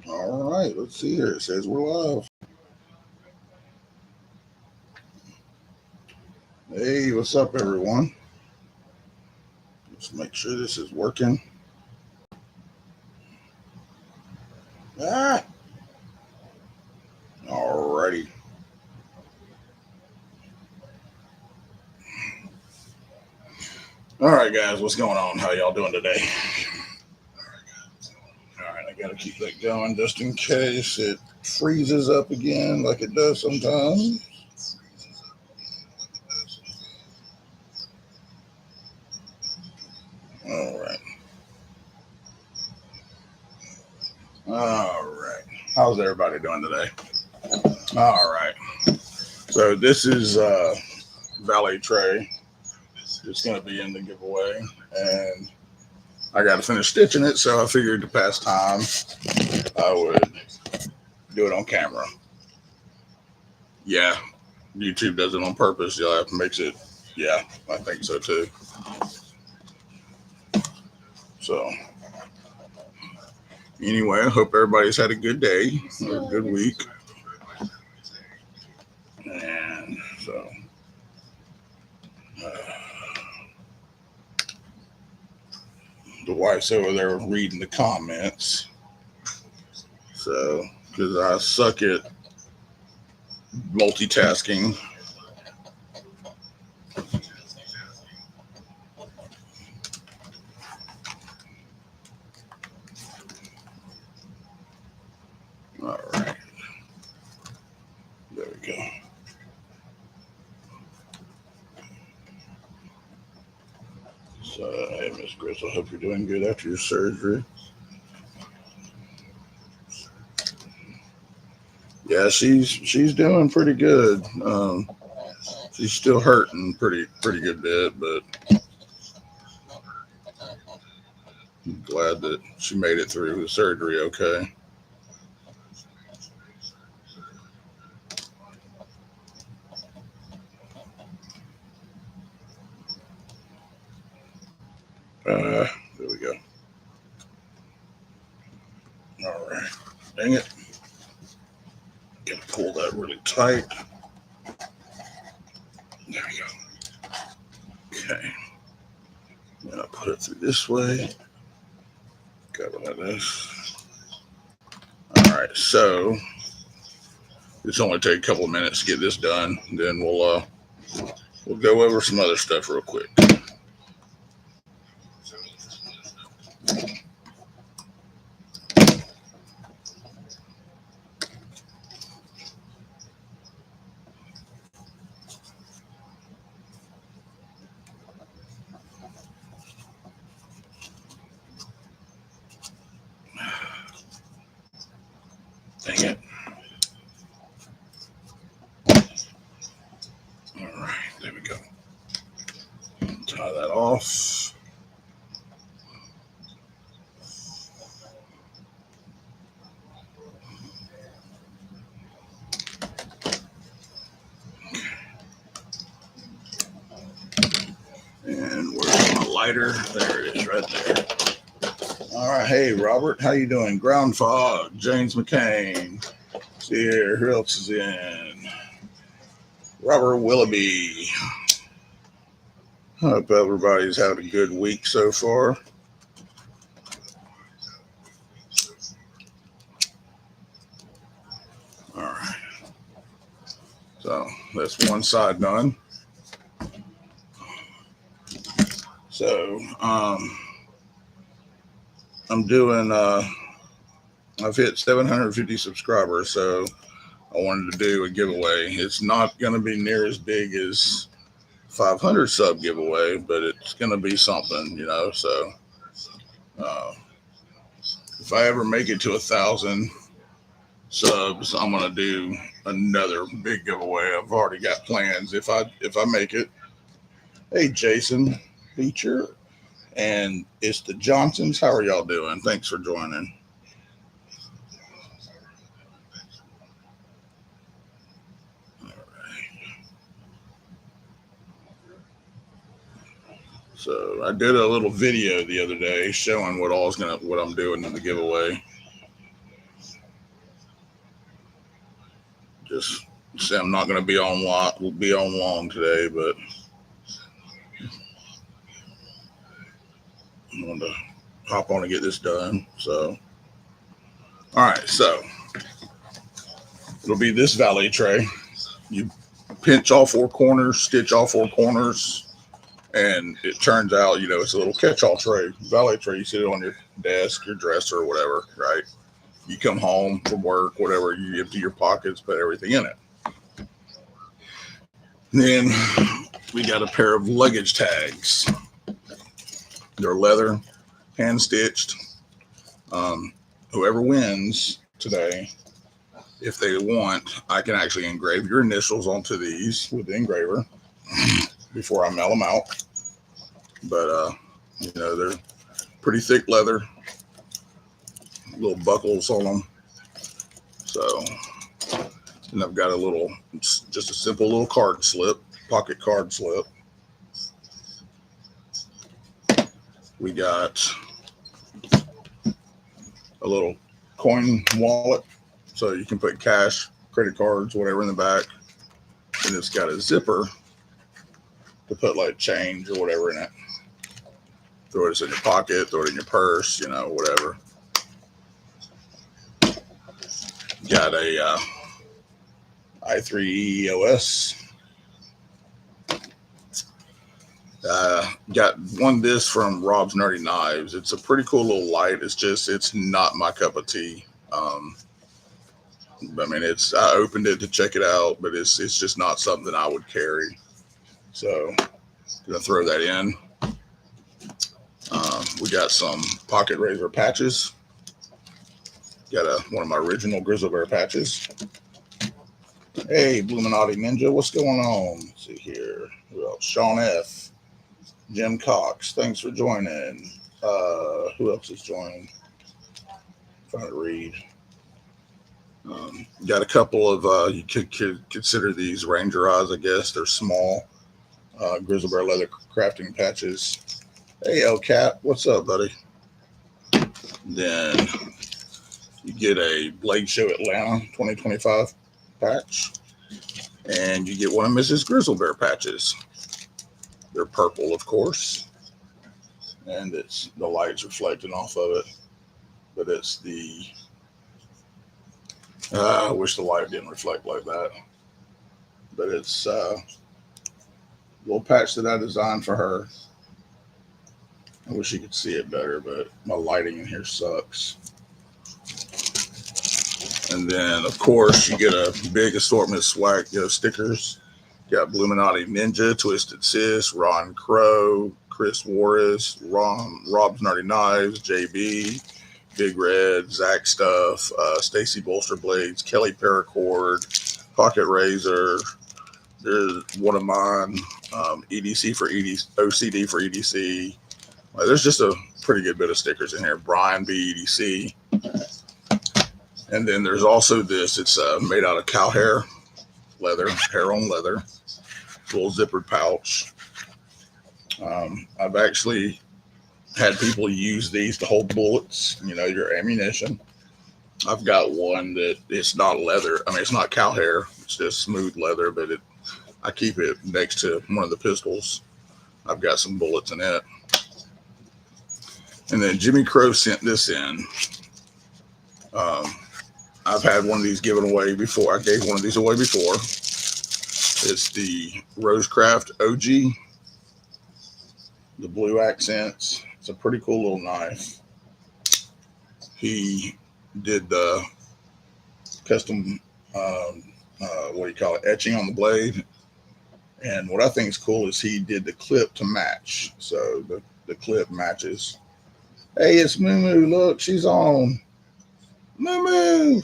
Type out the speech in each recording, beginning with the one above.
All right, let's see here. It says we're live. Hey, what's up, everyone? Let's make sure this is working. Ah, all righty. All right, guys, what's going on? How y'all doing today? All right, I got to keep that going just in case it freezes up again like it does sometimes. All right. All right. How's everybody doing today? All right. So this is Valley Tray. It's going to be in the giveaway, and I got to finish stitching it, so I figured to pass time, I would do it on camera. Yeah, YouTube does it on purpose. Yeah, makes it. Yeah, I think so too. So anyway, I hope everybody's had a good day or a good week, and so. Uh, the wife's over there reading the comments. So, because I suck at multitasking. All right. There we go. So, hey, Miss Chris, I hope you're doing good after your surgery. Yeah, she's doing pretty good. She's still hurting pretty good bit, but I'm glad that she made it through the surgery okay. There we go. All right. Dang it. Gotta pull that really tight. There we go. Okay. Then I'll put it through this way. Got one of this. All right. So it's only take a couple of minutes to get this done. Then we'll go over some other stuff real quick. Dang it. All right. There we go. Tie that off. And where's my lighter? There it is, right there. All right, hey Robert, how you doing? Ground Fog, James McCain. See here, who else is in? Robert Willoughby. Hope everybody's had a good week so far. All right. So that's one side done. So I'm doing. I've hit 750 subscribers, so I wanted to do a giveaway. It's not going to be near as big as 500 sub giveaway, but it's going to be something, you know. So if I ever make it to 1,000 subs, I'm going to do another big giveaway. I've already got plans. If I make it. Hey, Jason Beecher, and it's the Johnsons. How are y'all doing? Thanks for joining. So I did a little video the other day showing what I'm doing in the giveaway. just say I'm not going to be on lot. We'll be on long today, but I'm going to hop on and get this done. So, all right. So it'll be this valet tray. You pinch all four corners, stitch all four corners, and it turns out, it's a little catch-all tray, valet tray. You sit it on your desk, your dresser, or whatever, right? You come home from work, whatever, you empty your pockets, put everything in it. Then we got a pair of luggage tags. They're leather, hand-stitched. Whoever wins today, if they want, I can actually engrave your initials onto these with the engraver before I mail them out. But, they're pretty thick leather, little buckles on them. So, and I've got just a simple little card slip, pocket card slip. We got a little coin wallet, so you can put cash, credit cards, whatever in the back. And it's got a zipper to put like change or whatever in it. Throw it in your pocket, throw it in your purse, whatever. Got a i3 EOS. Got one this from Rob's Nerdy Knives. It's a pretty cool little light. It's not my cup of tea. I opened it to check it out, but it's just not something I would carry. So gonna throw that in. We got some pocket razor patches. Got one of my original Grizzly Bear patches. Hey, Bluminati Ninja, what's going on? Let's see here. Who else? Sean F. Jim Cox, thanks for joining. Who else is joining? Trying to read. Got a couple of, you could consider these Ranger Eyes, I guess. They're small Grizzly Bear leather crafting patches. Hey, El Cat, what's up, buddy? Then you get a Blade Show Atlanta 2025 patch, and you get one of Mrs. Grizzly Bear patches. They're purple, of course, and the light's reflecting off of it, but it's I wish the light didn't reflect like that, but it's a little patch that I designed for her. I wish you could see it better, but my lighting in here sucks. And then, of course, you get a big assortment of swag, stickers. You got Bluminati Ninja, Twisted Sis, Ron Crow, Chris Warris, Rob's Nerdy Knives, JB, Big Red, Zach Stuff, Stacy Bolster Blades, Kelly Paracord, Pocket Razor. There's one of mine, EDC for EDC, OCD for EDC. There's just a pretty good bit of stickers in here. Brian B. EDC. And then there's also this. It's made out of cow hair, leather, hair on leather, little zippered pouch. I've actually had people use these to hold bullets, your ammunition. I've got one that it's not leather. It's not cow hair. It's just smooth leather, but I keep it next to one of the pistols. I've got some bullets in it. And then Jimmy Crow sent this in. I've had one of these given away before. I gave one of these away before. It's the Rosecraft OG, the blue accents. It's a pretty cool little knife. He did the custom, etching on the blade. And what I think is cool is he did the clip to match. So the clip matches. Hey, it's Moo Moo. Look, she's on. Moo Moo.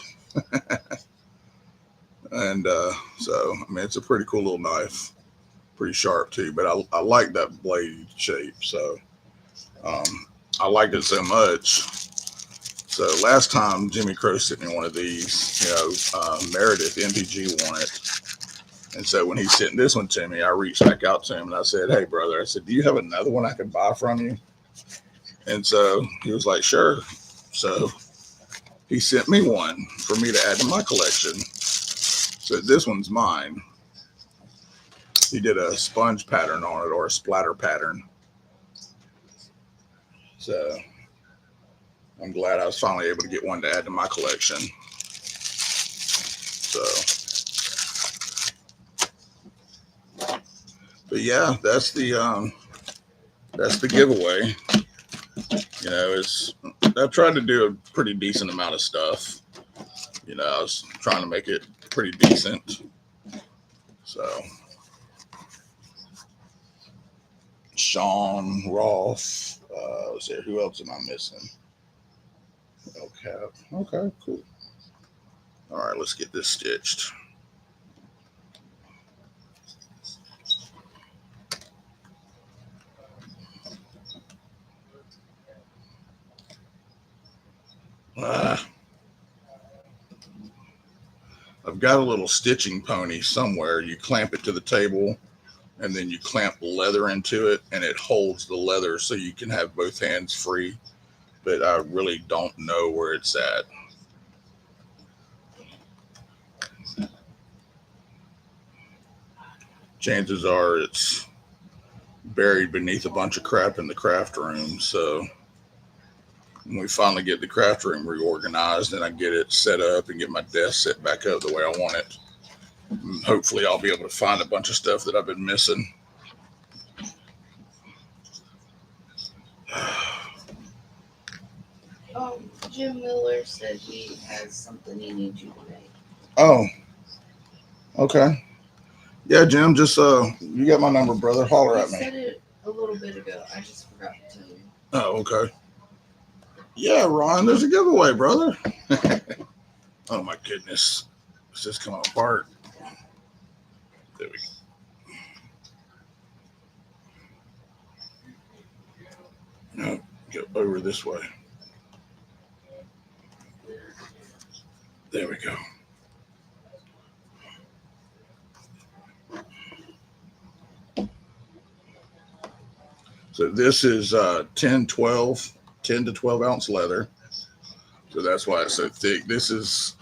And it's a pretty cool little knife. Pretty sharp too, but I like that blade shape. So I liked it so much. So last time Jimmy Crow sent me one of these, Meredith MPG won it. And so when he sent this one to me, I reached back out to him and I said, hey, brother, do you have another one I could buy from you? And so he was like, sure. So he sent me one for me to add to my collection. So this one's mine. He did a sponge pattern on it, or a splatter pattern. So I'm glad I was finally able to get one to add to my collection. So, but yeah, that's the giveaway. You know, I've tried to do a pretty decent amount of stuff. You know, I was trying to make it pretty decent. So, Sean Ross. Let's see, who else am I missing? Okay, cool. All right, let's get this stitched. I've got a little stitching pony somewhere. You clamp it to the table, and then you clamp leather into it, and it holds the leather so you can have both hands free. But I really don't know where it's at. Chances are it's buried beneath a bunch of crap in the craft room. So when we finally get the craft room reorganized and I get it set up and get my desk set back up the way I want it, hopefully I'll be able to find a bunch of stuff that I've been missing. Jim Miller said he has something he needs you to make. Oh, okay. Yeah, Jim, just you got my number, brother. Holler at me. He said it a little bit ago. I just forgot to tell you. Oh, okay. Yeah, Ron, there's a giveaway, brother. Oh my goodness. It's just coming apart. There we go. No, go over this way. There we go. So this is 10 to 12 ounce leather. So that's why it's so thick. This is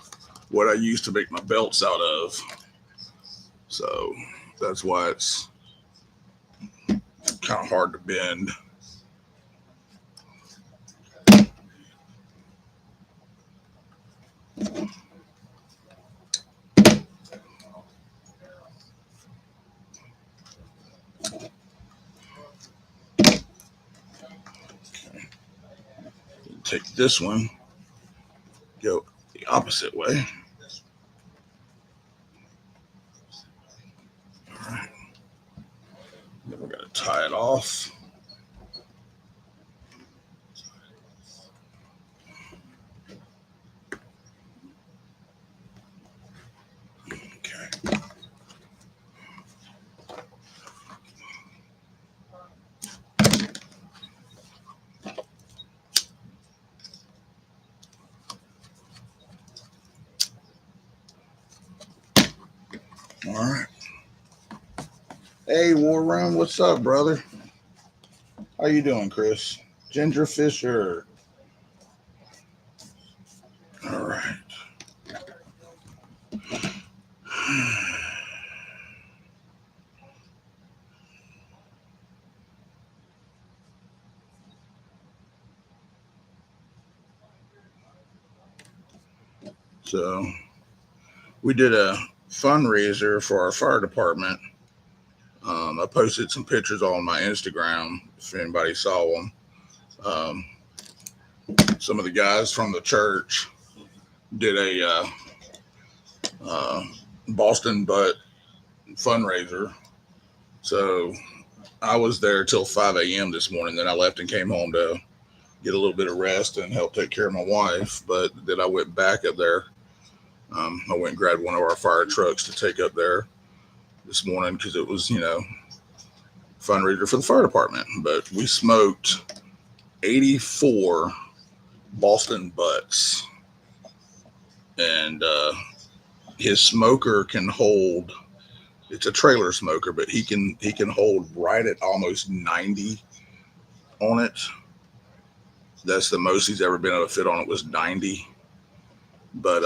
what I used to make my belts out of. So that's why it's kind of hard to bend. Take this one, go the opposite way. All right. Then we're going to tie it off. Okay. All right. Hey, War Room, what's up, brother? How you doing, Chris? Ginger Fisher. All right. So we did a fundraiser for our fire department. I posted some pictures on my Instagram if anybody saw them. Some of the guys from the church did a Boston Butt fundraiser. So I was there till 5 a.m. this morning. Then I left and came home to get a little bit of rest and help take care of my wife. But then I went back up there. I went and grabbed one of our fire trucks to take up there this morning because it was, fundraiser for the fire department. But we smoked 84 Boston Butts. And his smoker can hold, it's a trailer smoker, but he can hold right at almost 90 on it. That's the most he's ever been able to fit on it, was 90. But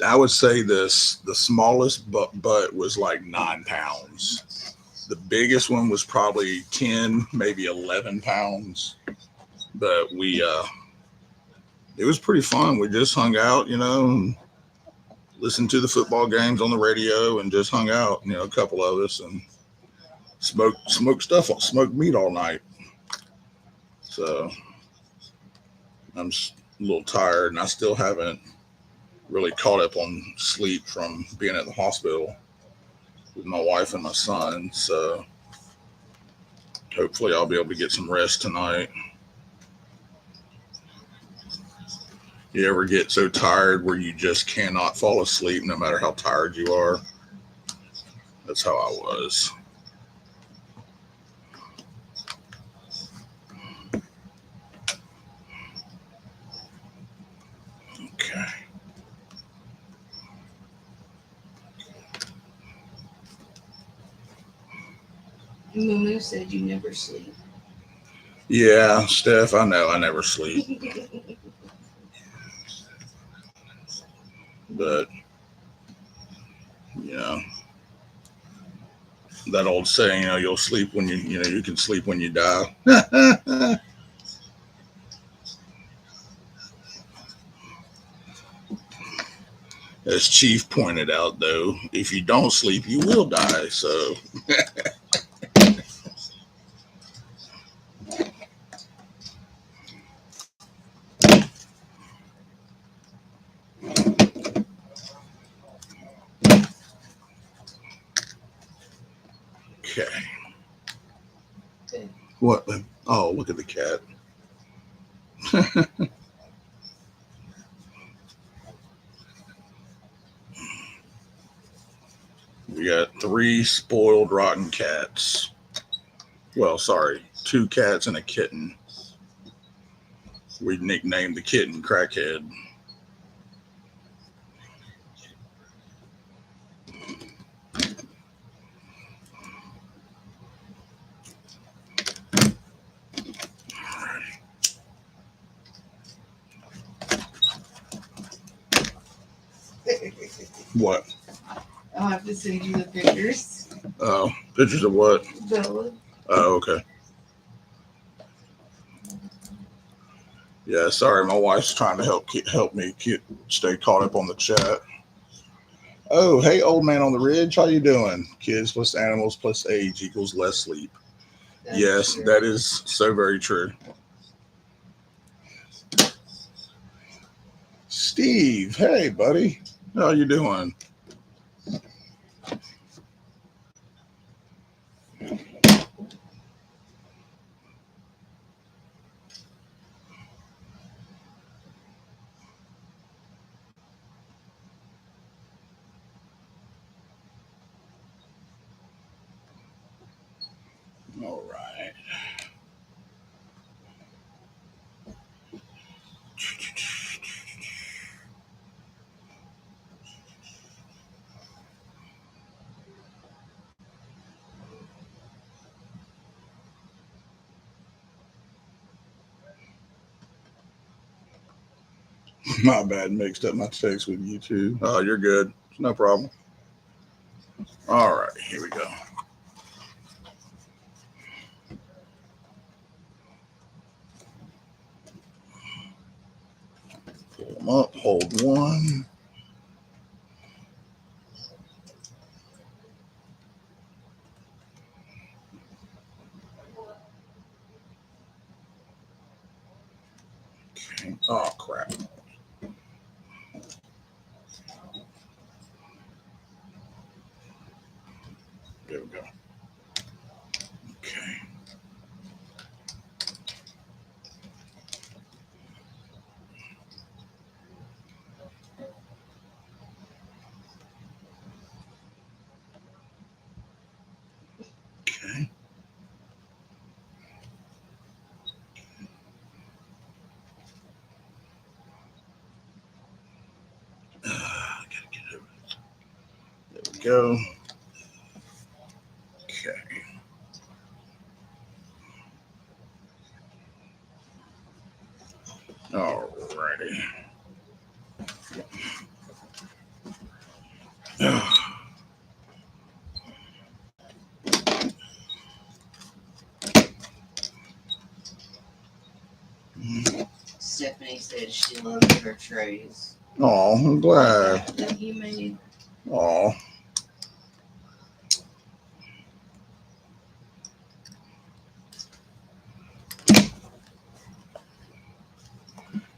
I would say the smallest butt was like 9 pounds. The biggest one was probably 10, maybe 11 pounds. But it was pretty fun. We just hung out, and listened to the football games on the radio and just hung out, a couple of us, and smoked meat all night. So I'm a little tired, and I still haven't really caught up on sleep from being at the hospital with my wife and my son. So hopefully I'll be able to get some rest tonight. You ever get so tired where you just cannot fall asleep no matter how tired you are? That's how I was. Okay. Mumu said you never sleep. Yeah, Steph, I know I never sleep. But, you know, that old saying, you'll sleep when you can sleep when you die. As Chief pointed out, though, if you don't sleep, you will die. So, okay. Good. What? Oh, look at the cat. We got 3 spoiled, rotten cats. Well, sorry, 2 cats and a kitten. We nicknamed the kitten Crackhead. What? I'll have to send you the pictures. Oh, pictures of what? Bella. Oh, okay. Yeah, sorry, my wife's trying to help me stay caught up on the chat. Oh, hey, old man on the ridge, how you doing? Kids plus animals plus age equals less sleep. That's Yes, true. that is so very true. Steve, hey, buddy, how you doing? All right. My bad, mixed up my text with you too. Oh, you're good. No problem. All right, here we go. Pull them up, hold one. Okay. Oh, crap. There we go. Okay. Okay. Gotta get over it. There we go. Okay. All righty. Stephanie said she loved her trays Oh, I'm glad. that you made. Oh.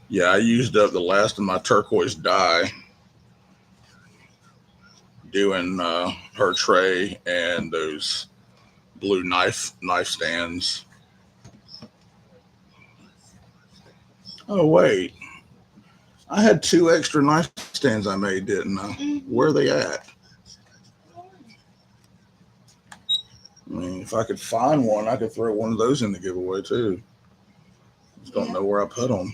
Yeah, I used up the last of my turquoise dye doing her tray and those blue knife stands. Oh wait, I had 2 extra knife stands I made, didn't I? Where are they at? I mean, if I could find one, I could throw one of those in the giveaway too. Just don't know where I put them.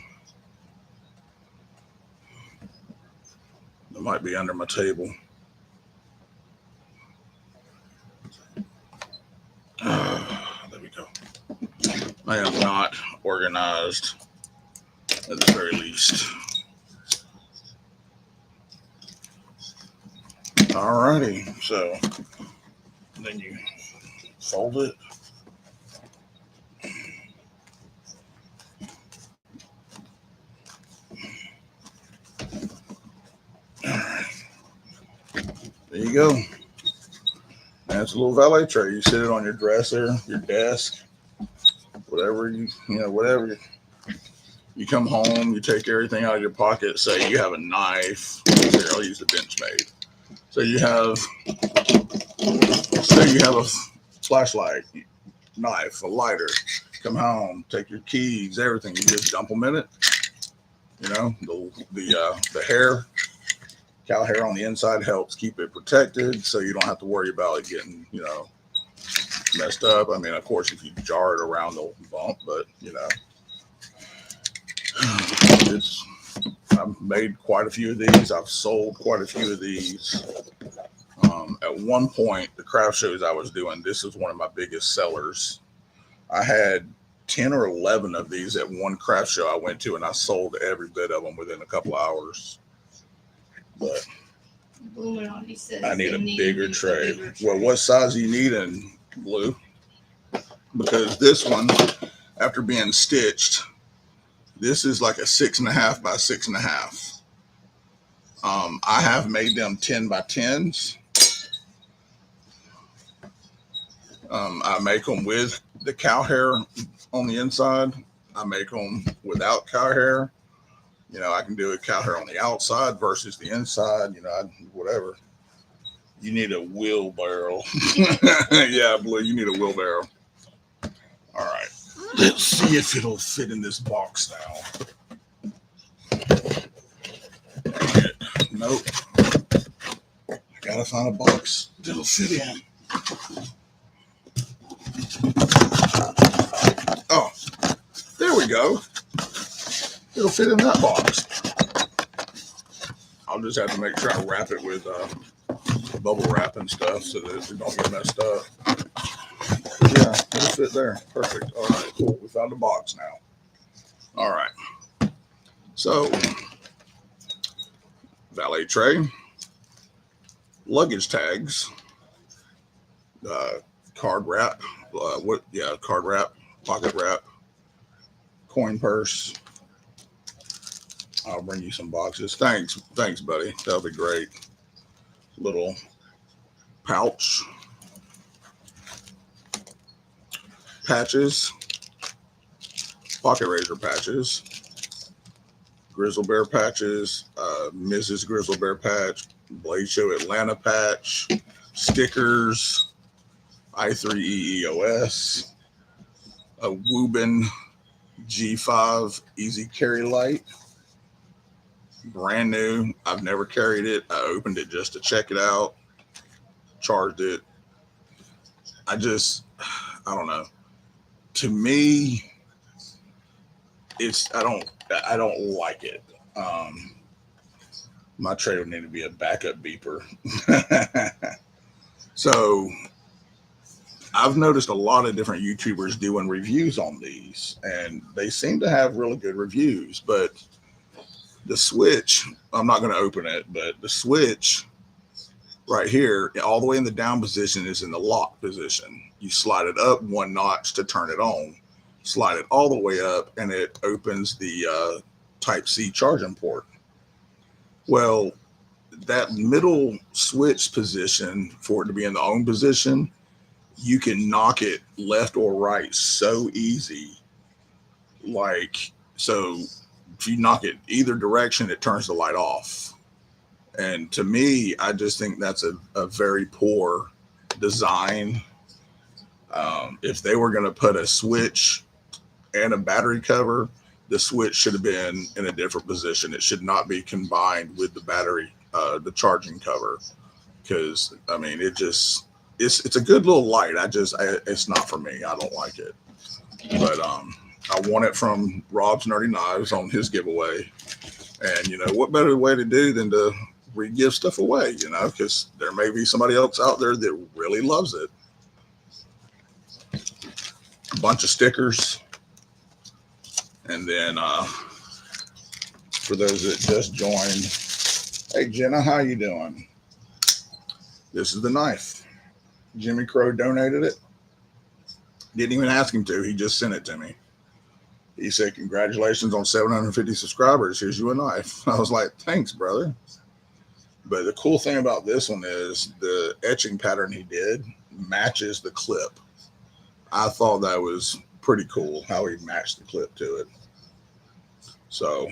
It might be under my table. There we go. I am not organized at the very least. Alrighty, so then you fold it. There you go. That's a little valet tray. You sit it on your dresser, your desk, whatever whatever. You come home, you take everything out of your pocket. Say you have a knife. Here, I'll use the Benchmade. So you have a flashlight, knife, a lighter. Come home, take your keys, everything. You just dump them in it. You know, the hair, cow hair on the inside helps keep it protected, so you don't have to worry about it getting, messed up. I mean, of course, if you jar it around, they'll bump, but I've made quite a few of these. I've sold quite a few of these. At one point, the craft shows I was doing, this was one of my biggest sellers. I had 10 or 11 of these at one craft show I went to, and I sold every bit of them within a couple of hours. But I need a bigger tray. Well, what size do you need in Blue? Because this one, after being stitched, this is like a 6.5 by 6.5. I have made them 10 by 10s. I make them with the cow hair on the inside. I make them without cow hair. I can do a cow hair on the outside versus the inside. Whatever. You need a wheelbarrow. Yeah, Blue, you need a wheelbarrow. All right. Let's see if it'll fit in this box now. Nope. I gotta find a box that'll fit in. Oh, there we go. It'll fit in that box. I'll just have to make sure I wrap it with bubble wrap and stuff so that it don't get messed up. Yeah, it'll fit there. Perfect. All right, cool. We found a box now. All right. So, valet tray, luggage tags, card wrap, card wrap, pocket wrap, coin purse. I'll bring you some boxes. Thanks, buddy. That'll be great. Little pouch, patches, pocket razor patches, Grizzle Bear patches, Mrs. Grizzle Bear patch, Blade Show Atlanta patch, stickers, i3EEOS, a Woobin G5 Easy Carry Light, brand new. I've never carried it. I opened it just to check it out, charged it. I don't know. To me, I don't like it. My tray would need to be a backup beeper. So I've noticed a lot of different YouTubers doing reviews on these, and they seem to have really good reviews, but the switch, I'm not going to open it, but the switch right here, all the way in the down position, is in the lock position. You slide it up one notch to turn it on. slide it all the way up, and it opens the Type-C charging port. Well, that middle switch position, for it to be in the on position, you can knock it left or right so easy. Like, so if you knock it either direction, it turns the light off. And to me, I just think that's a very poor design. If they were going to put a switch and a battery cover, the switch should have been in a different position. It should not be combined with the battery, the charging cover, because I mean, it's a good little light. It's not for me. I don't like it. But I won it from Rob's Nerdy Knives on his giveaway. And you know, what better way to do than to re-give stuff away, you know, because there may be somebody else out there that really loves it. A bunch of stickers. And then for those that just joined, hey Jenna, how you doing? This is the knife. Jimmy Crow donated it. Didn't even ask him to. He just sent it to me. He said, congratulations on 750 subscribers. Here's you a knife. I was like, thanks, brother. But the cool thing about this one is the etching pattern he did matches the clip. I thought that was pretty cool how he matched the clip to it. So,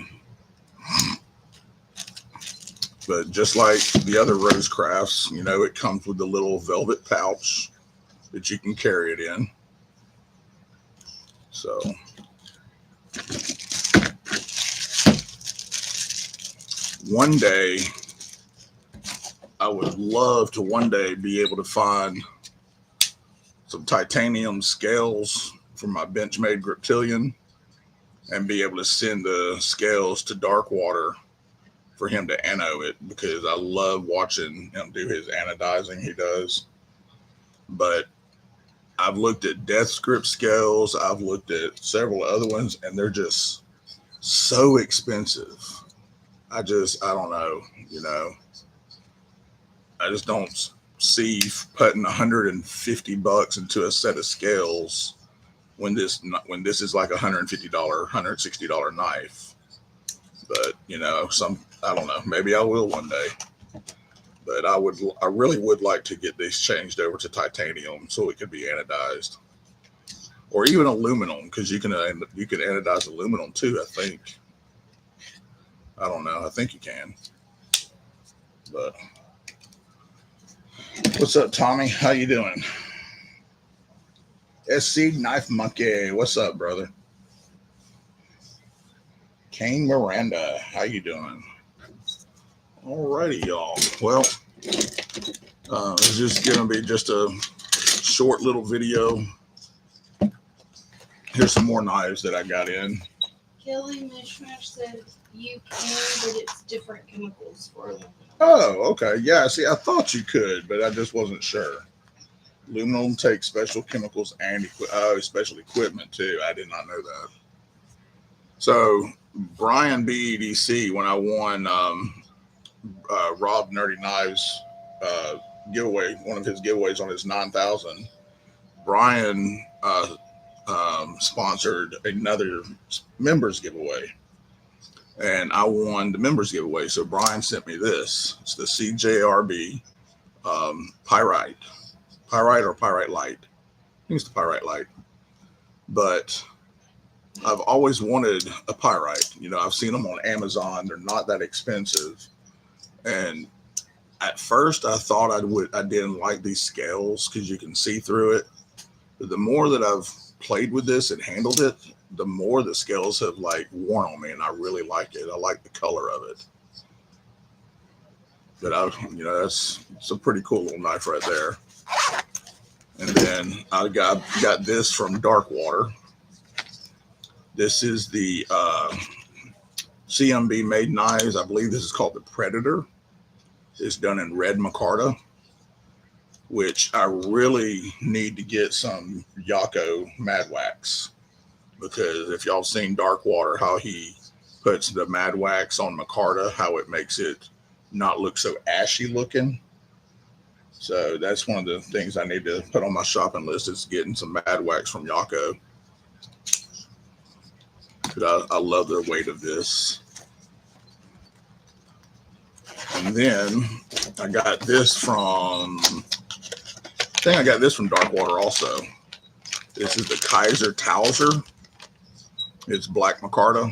but just like the other Rose Crafts, you know, it comes with the little velvet pouch that you can carry it in. So, one day, I would love to one day be able to find some titanium scales from my Benchmade Griptilian and be able to send the scales to Darkwater for him to anno it, because I love watching him do his anodizing he does. But I've looked at Death Grip scales, I've looked at several other ones, and they're just so expensive. I don't know, you know. I just don't see putting $150 into a set of scales when this is like $150, $160 knife. But you know, I don't know, maybe I will one day. But I really would like to get this changed over to titanium so it could be anodized, or even aluminum, because you can anodize aluminum too. I think. I don't know. I think you can. But what's up, Tommy? How you doing? SC Knife Monkey. What's up, brother? Kane Miranda. How you doing? Alrighty, y'all. Well, it's just going to be just a short little video. Here's some more knives that I got in. Kelly Mishmash said you can, but it's different chemicals for aluminum. Oh, okay. Yeah, see, I thought you could, but I just wasn't sure. Aluminum takes special chemicals and special equipment too. I did not know that. So, Brian BEDC, when I won Rob Nerdy Knives giveaway, one of his giveaways on his 9,000, Brian sponsored another members giveaway, and I won the members giveaway. So Brian sent me this. It's the CJRB Pyrite or Pyrite Light. I think it's the Pyrite Light. But I've always wanted a Pyrite. You know, I've seen them on Amazon. They're not that expensive. And at first I thought I didn't like these scales because you can see through it. But the more that I've played with this and handled it, the more the scales have like worn on me, and I really like it. I like the color of it. But it's a pretty cool little knife right there. And then I got this from Darkwater. This is the CMB made knives. I believe this is called the Predator. It's done in red micarta, which I really need to get some Yako Mad Wax, because if y'all seen Darkwater, how he puts the Mad Wax on micarta, how it makes it not look so ashy looking. So that's one of the things I need to put on my shopping list, is getting some Mad Wax from Yako. But I love the weight of this. And then I got this from, I think I got this from Darkwater also. This is the Kaiser Towser. It's black micarta.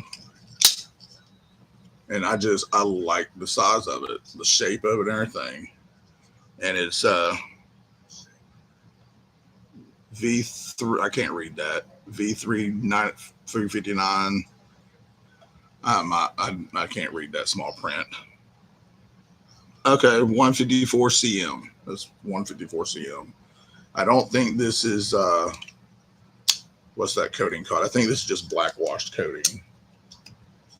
And I like the size of it, the shape of it and everything. And it's V3, I can't read that. V359. I can't read that small print. Okay, 154 cm. That's 154 cm. I don't think this is what's that coating called? I think this is just black washed coating.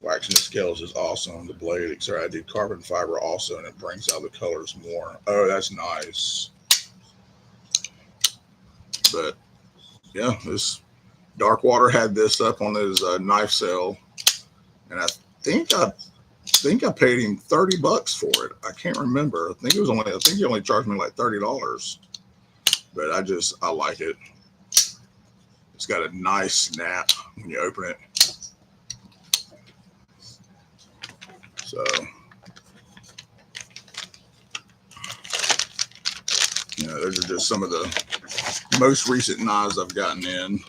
Waxing the scales is awesome. The blade I did carbon fiber also, and it brings out the colors more. Oh, that's nice. But yeah, this Darkwater had this up on his knife sale, and I think I paid him $30 for it. I can't remember. I think he only charged me like $30. But I like it. It's got a nice snap when you open it. So those are just some of the most recent knives I've gotten in.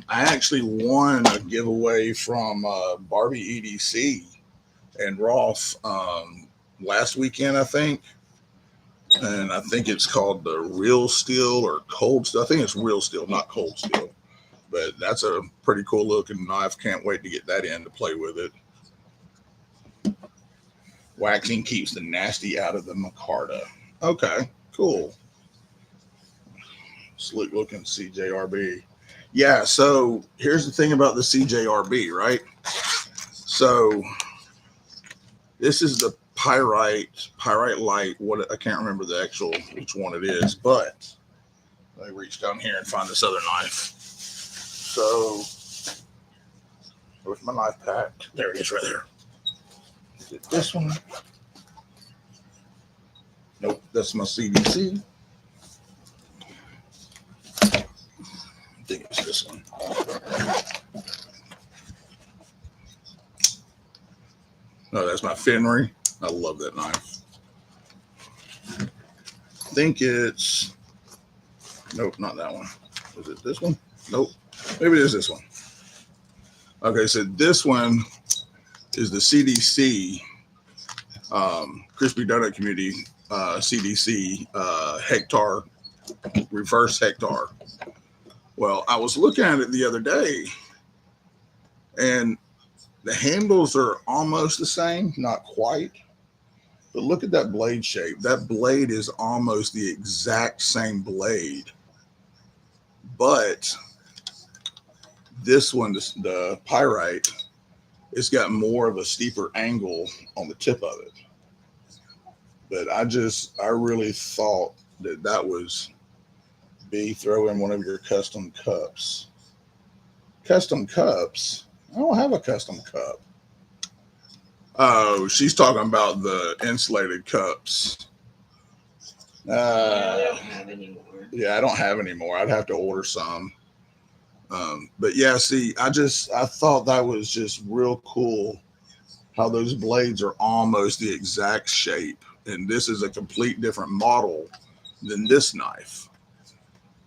I actually won a giveaway from Barbie EDC and Rolf last weekend, I think. And I think it's called the Real Steel or Cold Steel. I think it's Real Steel, not Cold Steel. But that's a pretty cool looking knife. Can't wait to get that in to play with it. Waxing keeps the nasty out of the micarta. Okay, cool. Slick looking CJRB. Yeah, so here's the thing about the CJRB, right? So this is the Pyrite Light. What, I can't remember the actual which one it is, but let me reach down here and find this other knife. So where's my knife pack? There it is, right there. Is it this one? Nope, that's my CDC. I think it's this one. No, that's my Fenry. I love that knife. I think it's, nope, not that one. Is it this one? Nope. Maybe it is this one. Okay, so this one is the CDC, Crispy Donut Community, CDC Hector, reverse Hector. Well, I was looking at it the other day, and the handles are almost the same, not quite. But look at that blade shape. That blade is almost the exact same blade. But this one, the Pyrite, it's got more of a steeper angle on the tip of it. But I really thought that was throw in one of your custom cups. Custom cups? I don't have a custom cup. Oh, she's talking about the insulated cups. I don't have any more. Yeah, I don't have any more. I'd have to order some. But yeah, see, I thought that was just real cool how those blades are almost the exact shape. And this is a complete different model than this knife.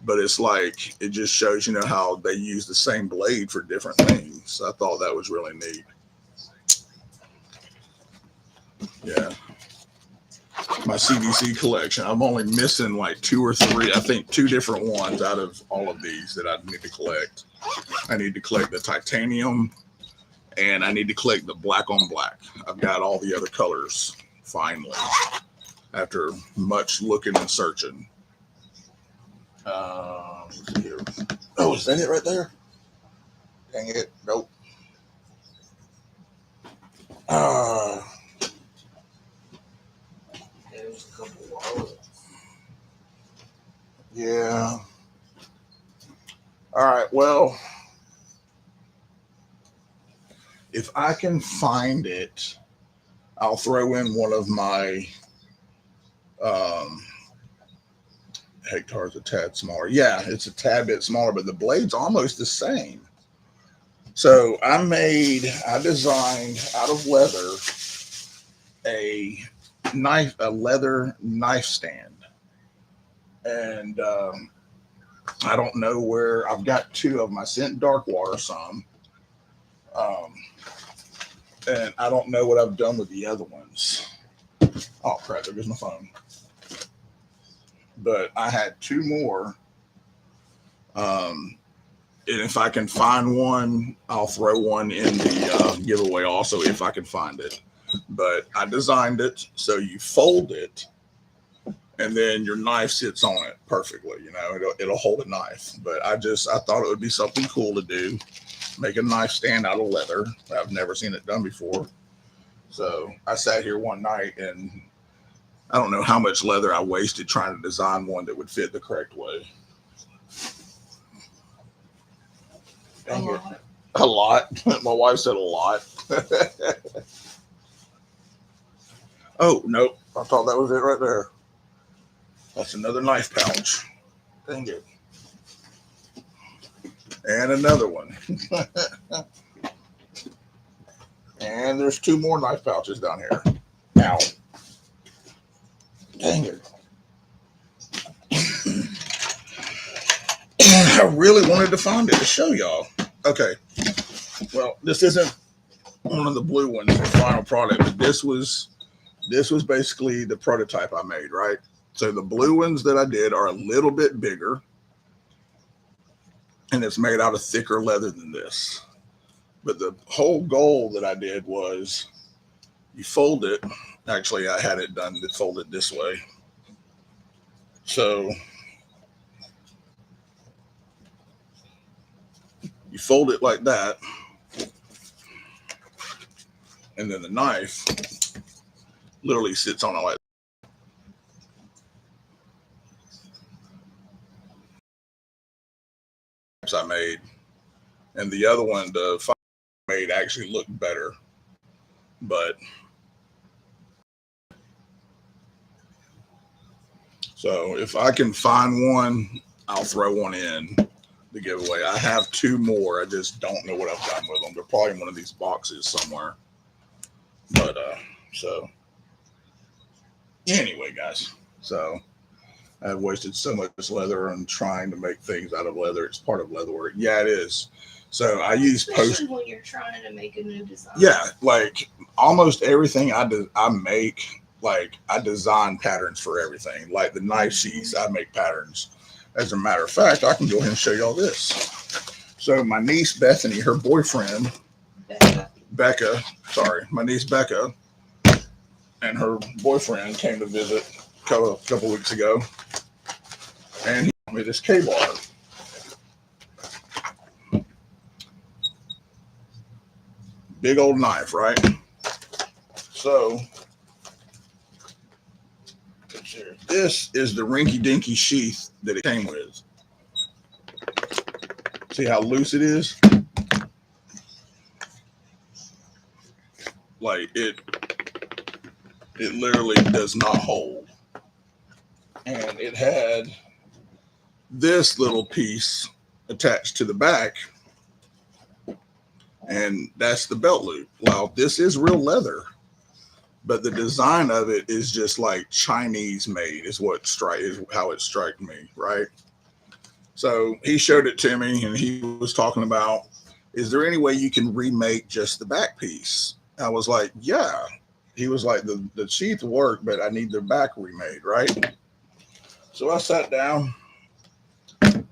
But it's like, it just shows, how they use the same blade for different things. I thought that was really neat. Yeah. My CDC collection. I'm only missing like 2 or 3, I think 2 different ones out of all of these that I need to collect. I need to collect the titanium and I need to collect the black on black. I've got all the other colors finally after much looking and searching. Oh, is that it right there? Dang it. Nope. There's a couple wallets. Yeah. All right. Well, if I can find it, I'll throw in one of my Hector's a tad smaller. Yeah, it's a tad bit smaller, but the blade's almost the same. So I designed out of leather a a leather knife stand. And I don't know where I've got two of them. I sent Darkwater some. Um, and I don't know what I've done with the other ones. Oh crap, there goes my phone. But I had two more. And if I can find one, I'll throw one in the giveaway also if I can find it. But I designed it so you fold it and then your knife sits on it perfectly. You know, it'll hold a knife. But I thought it would be something cool to do. Make a knife stand out of leather. I've never seen it done before. So I sat here one night and I don't know how much leather I wasted trying to design one that would fit the correct way. Dang it. A lot. My wife said a lot. Oh, nope. I thought that was it right there. That's another knife pouch. Dang it. And another one. And there's two more knife pouches down here. Ow. Dang it. I really wanted to find it to show y'all. Okay. Well, this isn't one of the blue ones, the final product, but this was basically the prototype I made, right? So the blue ones that I did are a little bit bigger, and it's made out of thicker leather than this. But the whole goal that I did was you fold it. Actually, I had it done to fold it this way. So you fold it like that, and then the knife literally sits on it like that. I made, and the other one, the made, actually looked better, but so if I can find one, I'll throw one in the giveaway. I have two more. I just don't know what I've done with them. They're probably in one of these boxes somewhere. But so anyway, guys, so I've wasted so much leather on trying to make things out of leather. It's part of leather work. Yeah, it is. So I use especially when you're trying to make a new design. Yeah, like almost everything I make, like I design patterns for everything. Like the knife sheaths, I make patterns. As a matter of fact, I can go ahead and show y'all this. So my niece Bethany, her boyfriend Becca, my niece Becca, and her boyfriend came to visit a couple weeks ago, and he brought me this K-bar. Big old knife, right? So this is the rinky-dinky sheath that it came with. See how loose it is? Like it literally does not hold. And it had this little piece attached to the back, and that's the belt loop. Well, this is real leather, but the design of it is just like Chinese made is how it struck me, right? So he showed it to me, and he was talking about, is there any way you can remake just the back piece? I was like, yeah. He was like, the sheath worked, but I need the back remade, right? So I sat down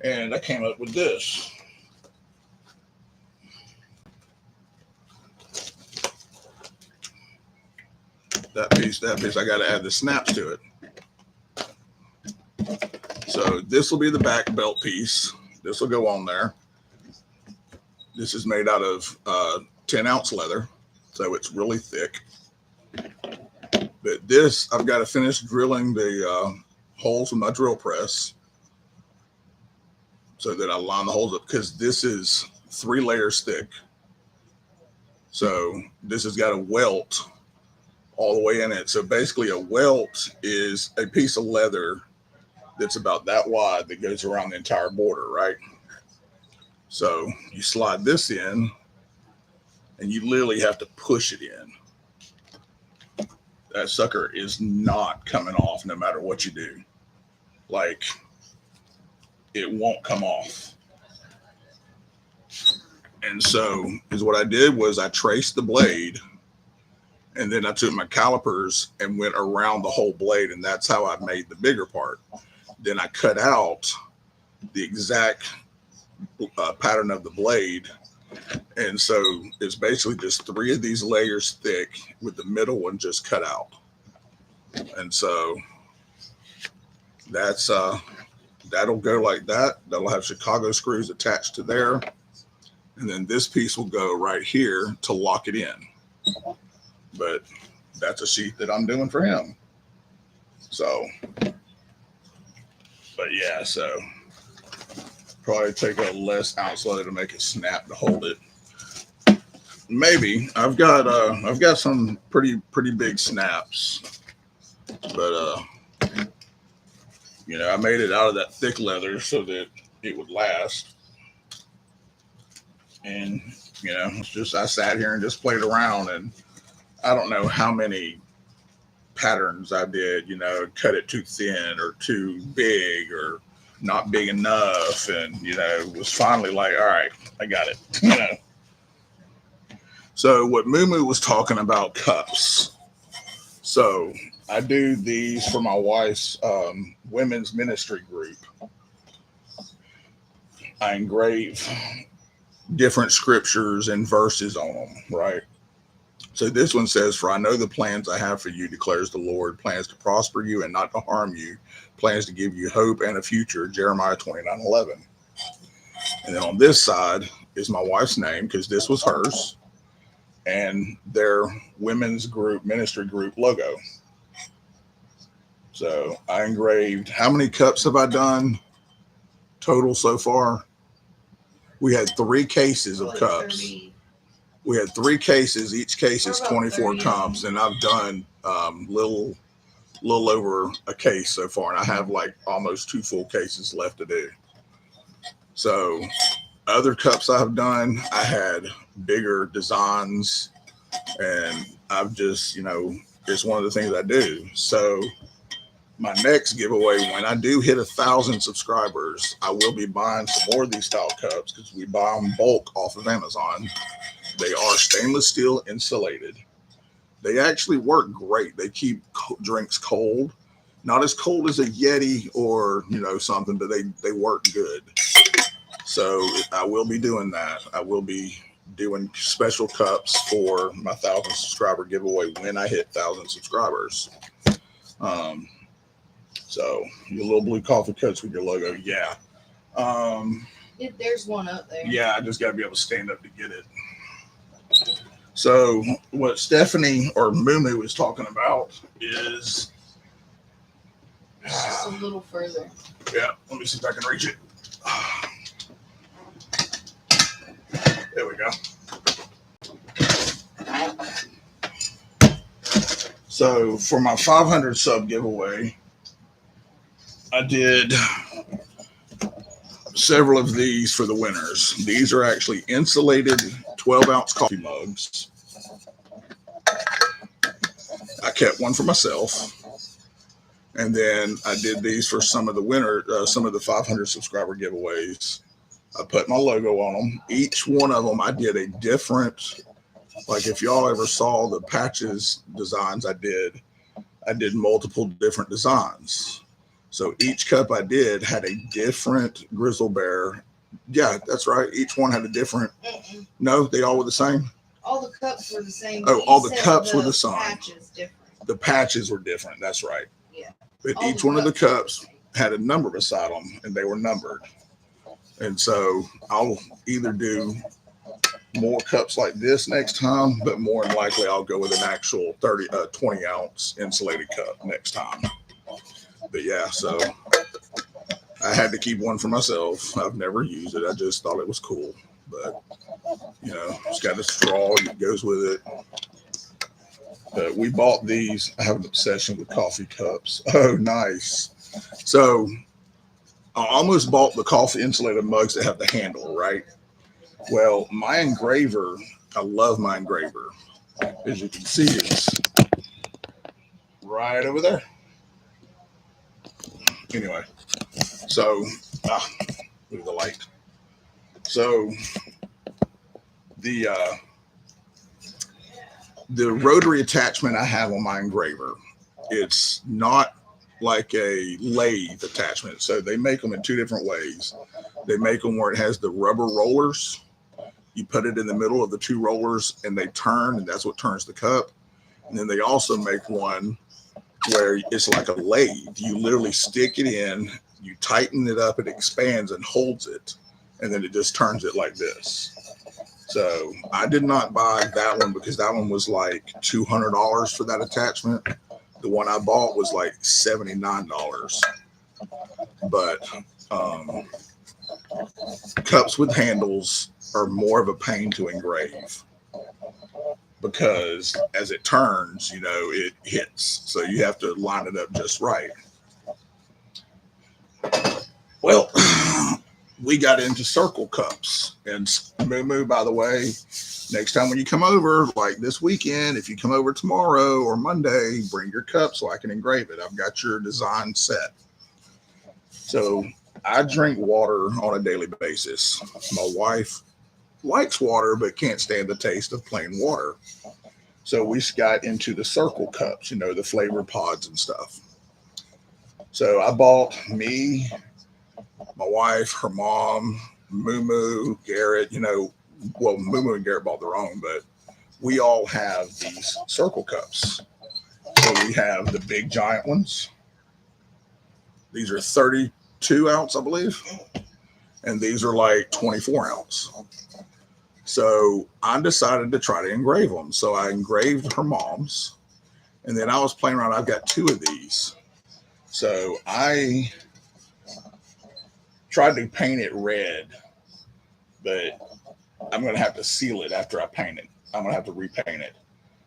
and I came up with this. That piece, I got to add the snaps to it. So this will be the back belt piece. This will go on there. This is made out of 10-ounce leather, so it's really thick. But this, I've got to finish drilling the holes with my drill press so that I line the holes up, because this is 3 layers thick. So this has got a welt all the way in it. So basically a welt is a piece of leather that's about that wide that goes around the entire border, right? So you slide this in, and you literally have to push it in. That sucker is not coming off no matter what you do. Like, it won't come off. And so is what I did was I traced the blade, and then I took my calipers and went around the whole blade, and that's how I made the bigger part. Then I cut out the exact pattern of the blade, and so it's basically just 3 of these layers thick with the middle one just cut out. And so that's that'll go like that. That'll have Chicago screws attached to there, and then this piece will go right here to lock it in. But that's a sheath that I'm doing for him. So, but yeah, so probably take a less ounce leather to make it snap to hold it. Maybe I've got some pretty big snaps, but I made it out of that thick leather so that it would last. And it's just I sat here and just played around, and I don't know how many patterns I did, cut it too thin or too big or not big enough. And, it was finally like, all right, I got it, So what Moo was talking about cups. So I do these for my wife's women's ministry group. I engrave different scriptures and verses on them, right? So this one says, "For I know the plans I have for you, declares the Lord, plans to prosper you and not to harm you, plans to give you hope and a future," Jeremiah 29:11. And then on this side is my wife's name, because this was hers, and their women's group, ministry group logo. So I engraved, how many cups have I done total so far? We had 3 cases of cups. 30. We had 3 cases. Each case is 24 cups, and I've done little over a case so far, and I have like almost 2 full cases left to do. So other cups I've done, I had bigger designs, and I've just, it's one of the things I do. So my next giveaway, when I do hit 1,000 subscribers, I will be buying some more of these style cups, because we buy them bulk off of Amazon. They are stainless steel insulated. They actually work great. They keep drinks cold, not as cold as a Yeti or something, but they work good. So I will be doing that. I will be doing special cups for my 1,000 subscriber giveaway when I hit 1,000 subscribers. So your little blue coffee cups with your logo, yeah. There's one up there. Yeah, I just got to be able to stand up to get it. So what Stephanie or Moo was talking about is it's just a little further. Yeah, let me see if I can reach it. There we go. So for my 500 sub giveaway, I did several of these for the winners. These are actually insulated 12-ounce coffee mugs. I kept one for myself, and then I did these for some of the 500 subscriber giveaways. I put my logo on them. Each one of them, I did a different. Like if y'all ever saw the patches designs I did multiple different designs. So each cup I did had a different grizzle bear. Yeah, that's right. Each one had a different. No, they all were the same. All the cups were the same. Oh, all the cups were the same. Patches different. The patches were different. That's right. Yeah. But all each one of the cups had a number beside them, and they were numbered. And so I'll either do more cups like this next time, but more than likely I'll go with an actual 20-ounce insulated cup next time. But yeah, so I had to keep one for myself. I've never used it. I just thought it was cool. But, it's got a straw that goes with it. But we bought these. I have an obsession with coffee cups. Oh, nice. So I almost bought the coffee insulated mugs that have the handle, right? Well, my engraver I love my engraver. As you can see, it's right over there. Anyway, so move the light. So the rotary attachment I have on my engraver, it's not like a lathe attachment. So they make them in two different ways. They make them where it has the rubber rollers. You put it in the middle of the two rollers and they turn, and that's what turns the cup. And then they also make one where it's like a lathe. You literally stick it in, you tighten it up, it expands and holds it, and then it just turns it like this. So I did not buy that one because that one was like $200 for that attachment. The one I bought was like $79. But cups with handles are more of a pain to engrave because as it turns, you know, it hits. So you have to line it up just right. Well, we got into circle cups. And Moo, by the way, next time when you come over, like this weekend, if you come over tomorrow or Monday, bring your cup so I can engrave it. I've got your design set. So I drink water on a daily basis. My wife likes water, but can't stand the taste of plain water. So we got into the circle cups, you know, the flavor pods and stuff. So I bought me, my wife, her mom, Moo, Garrett, you know, well, Moo and Garrett bought their own, but we all have these circle cups. So we have the big giant ones. These are 32 ounce, I believe. And these are like 24 ounce. So I decided to try to engrave them. So I engraved her mom's. And then I was playing around. I've got two of these. So I tried to paint it red, but I'm going to have to seal it after I paint it. I'm going to have to repaint it.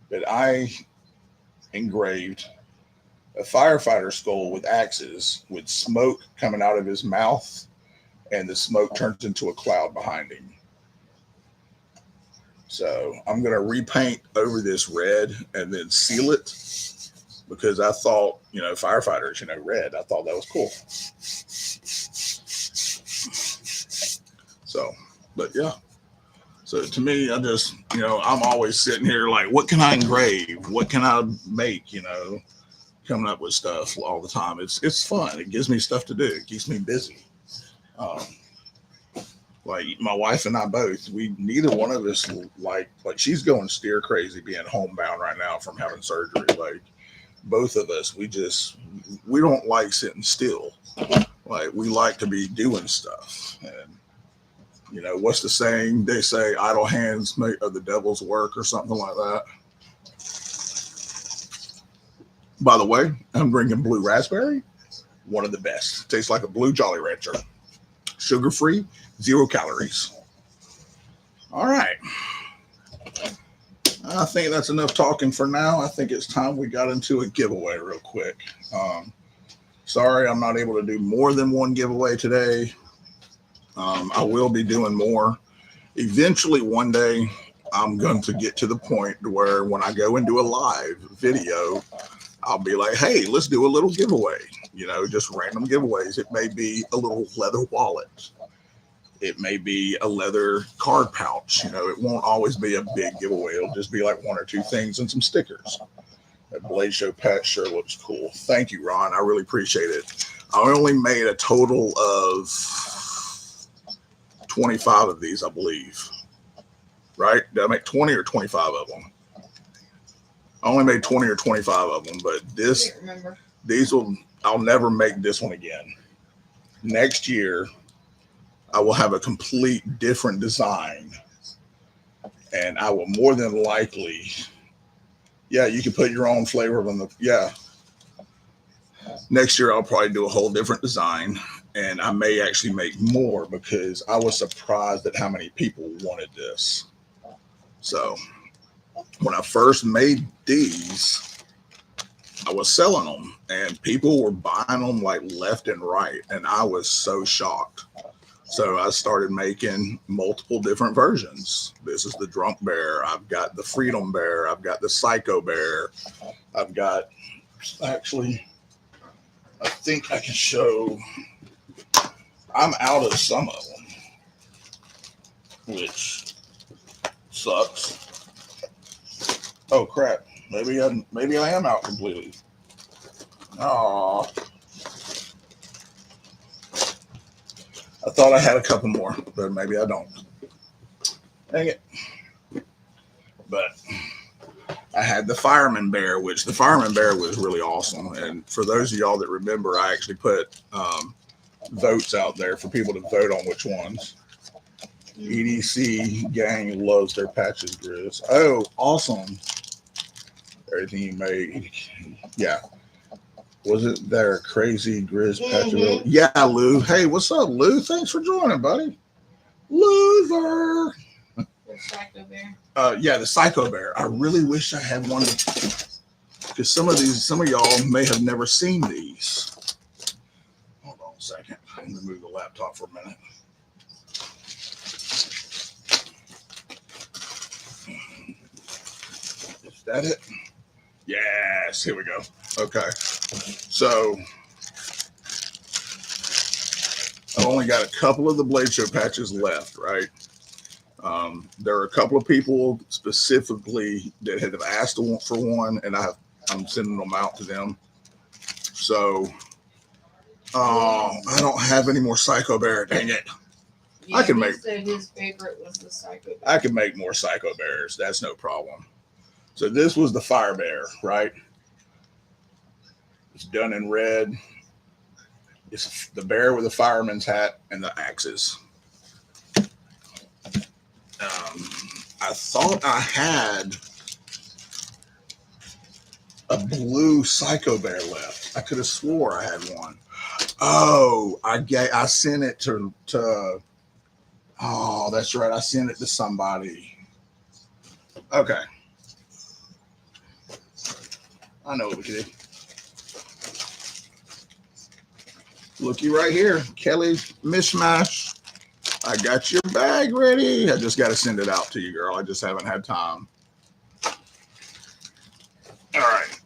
But I engraved a firefighter skull with axes with smoke coming out of his mouth, and the smoke turns into a cloud behind him. So I'm going to repaint over this red and then seal it because I thought, you know, firefighters, you know, red. I thought that was cool. So, but yeah. So to me, I just, you know, I'm always sitting here like, what can I engrave? What can I make? You know, coming up with stuff all the time. It's fun. It gives me stuff to do. It keeps me busy. Like my wife and I both, neither one of us like she's going steer crazy being homebound right now from having surgery. Like both of us, we don't like sitting still. Like we like to be doing stuff. And you know, what's the saying? They say idle hands make the devil's work or something like that. By the way, I'm drinking blue raspberry. One of the best. Tastes like a blue Jolly Rancher. Sugar-free, 0 calories. All right. I think that's enough talking for now. I think it's time we got into a giveaway real quick. Sorry, I'm not able to do more than one giveaway today. I will be doing more. Eventually, one day, I'm going to get to the point where when I go and do a live video, I'll be like, hey, let's do a little giveaway. You know, just random giveaways. It may be a little leather wallet. It may be a leather card pouch. You know, it won't always be a big giveaway. It'll just be like 1 or 2 things and some stickers. That Blade Show patch sure looks cool. Thank you, Ron. I really appreciate it. I only made a total of 25 of these, I believe. Right? Did I make 20 or 25 of them? I only made 20 or 25 of them, but I'll never make this one again. Next year, I will have a complete different design, and I will more than likely, you can put your own flavor on Next year, I'll probably do a whole different design, and I may actually make more because I was surprised at how many people wanted this. So when I first made these, I was selling them and people were buying them like left and right. And I was so shocked. So I started making multiple different versions. This is the Drunk Bear. I've got the Freedom Bear. I've got the Psycho Bear. I've got, actually, I think I can show. I'm out of some of them, which sucks. Oh crap! Maybe I am out completely. Oh, I thought I had a couple more, but maybe I don't. Dang it! But I had the Fireman Bear, which the Fireman Bear was really awesome. And for those of y'all that remember, I actually put votes out there for people to vote on which ones. EDC gang loves their patches, Grizz. Oh, awesome. Everything you made. Yeah. Was it their crazy Grizz patch? Mhm. Yeah, Lou. Hey, what's up, Lou? Thanks for joining, buddy. Loser. The Psycho Bear. Yeah, the Psycho Bear. I really wish I had one because some of y'all may have never seen these. Hold on a second. I'm gonna move the laptop for a minute. Is that it? Yes, here we go. Okay. So I've only got a couple of the Blade Show patches left, right? There are a couple of people specifically that have asked for one, and I'm sending them out to them. So I don't have any more Psycho Bear. Dang it! Yeah, I can he make. said his favorite was the Psycho Bear. I can make more Psycho Bears. That's no problem. So this was the Fire Bear, right? It's done in red. It's the bear with the fireman's hat and the axes. I thought I had a blue Psycho Bear left. I could have swore I had one. Oh, I sent it to. Oh, that's right. I sent it to somebody. Okay. I know what we can do. Looky right here, Kelly Mishmash. I got your bag ready. I just got to send it out to you, girl. I just haven't had time. All right.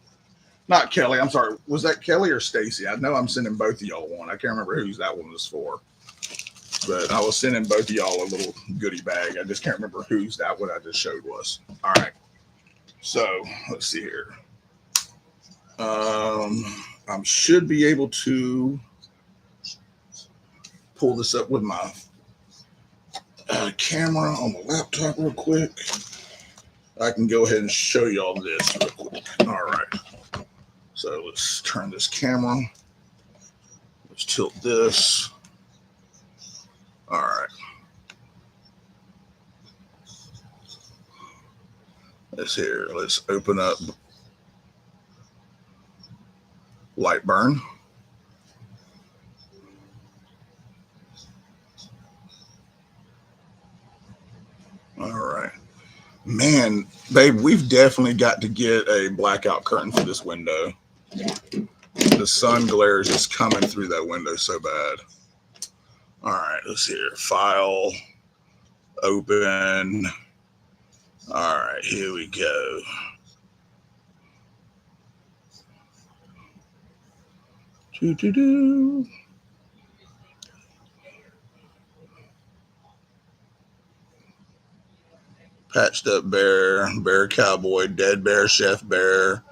Not Kelly. I'm sorry. Was that Kelly or Stacy? I know I'm sending both of y'all one. I can't remember whose that one was for. But I was sending both of y'all a little goodie bag. I just can't remember whose that one I just showed was. All right. So let's see here. I should be able to pull this up with my camera on the laptop real quick. I can go ahead and show y'all this real quick. All right. So let's turn this camera. Let's tilt this. All right. Let's open up Lightburn. All right. Man, babe, we've definitely got to get a blackout curtain for this window. Yeah. The sun glare is just coming through that window so bad. All right, let's see here. File, open. All right, here we go. Doo-doo-doo. Patched up bear, bear cowboy, dead bear, chef bear,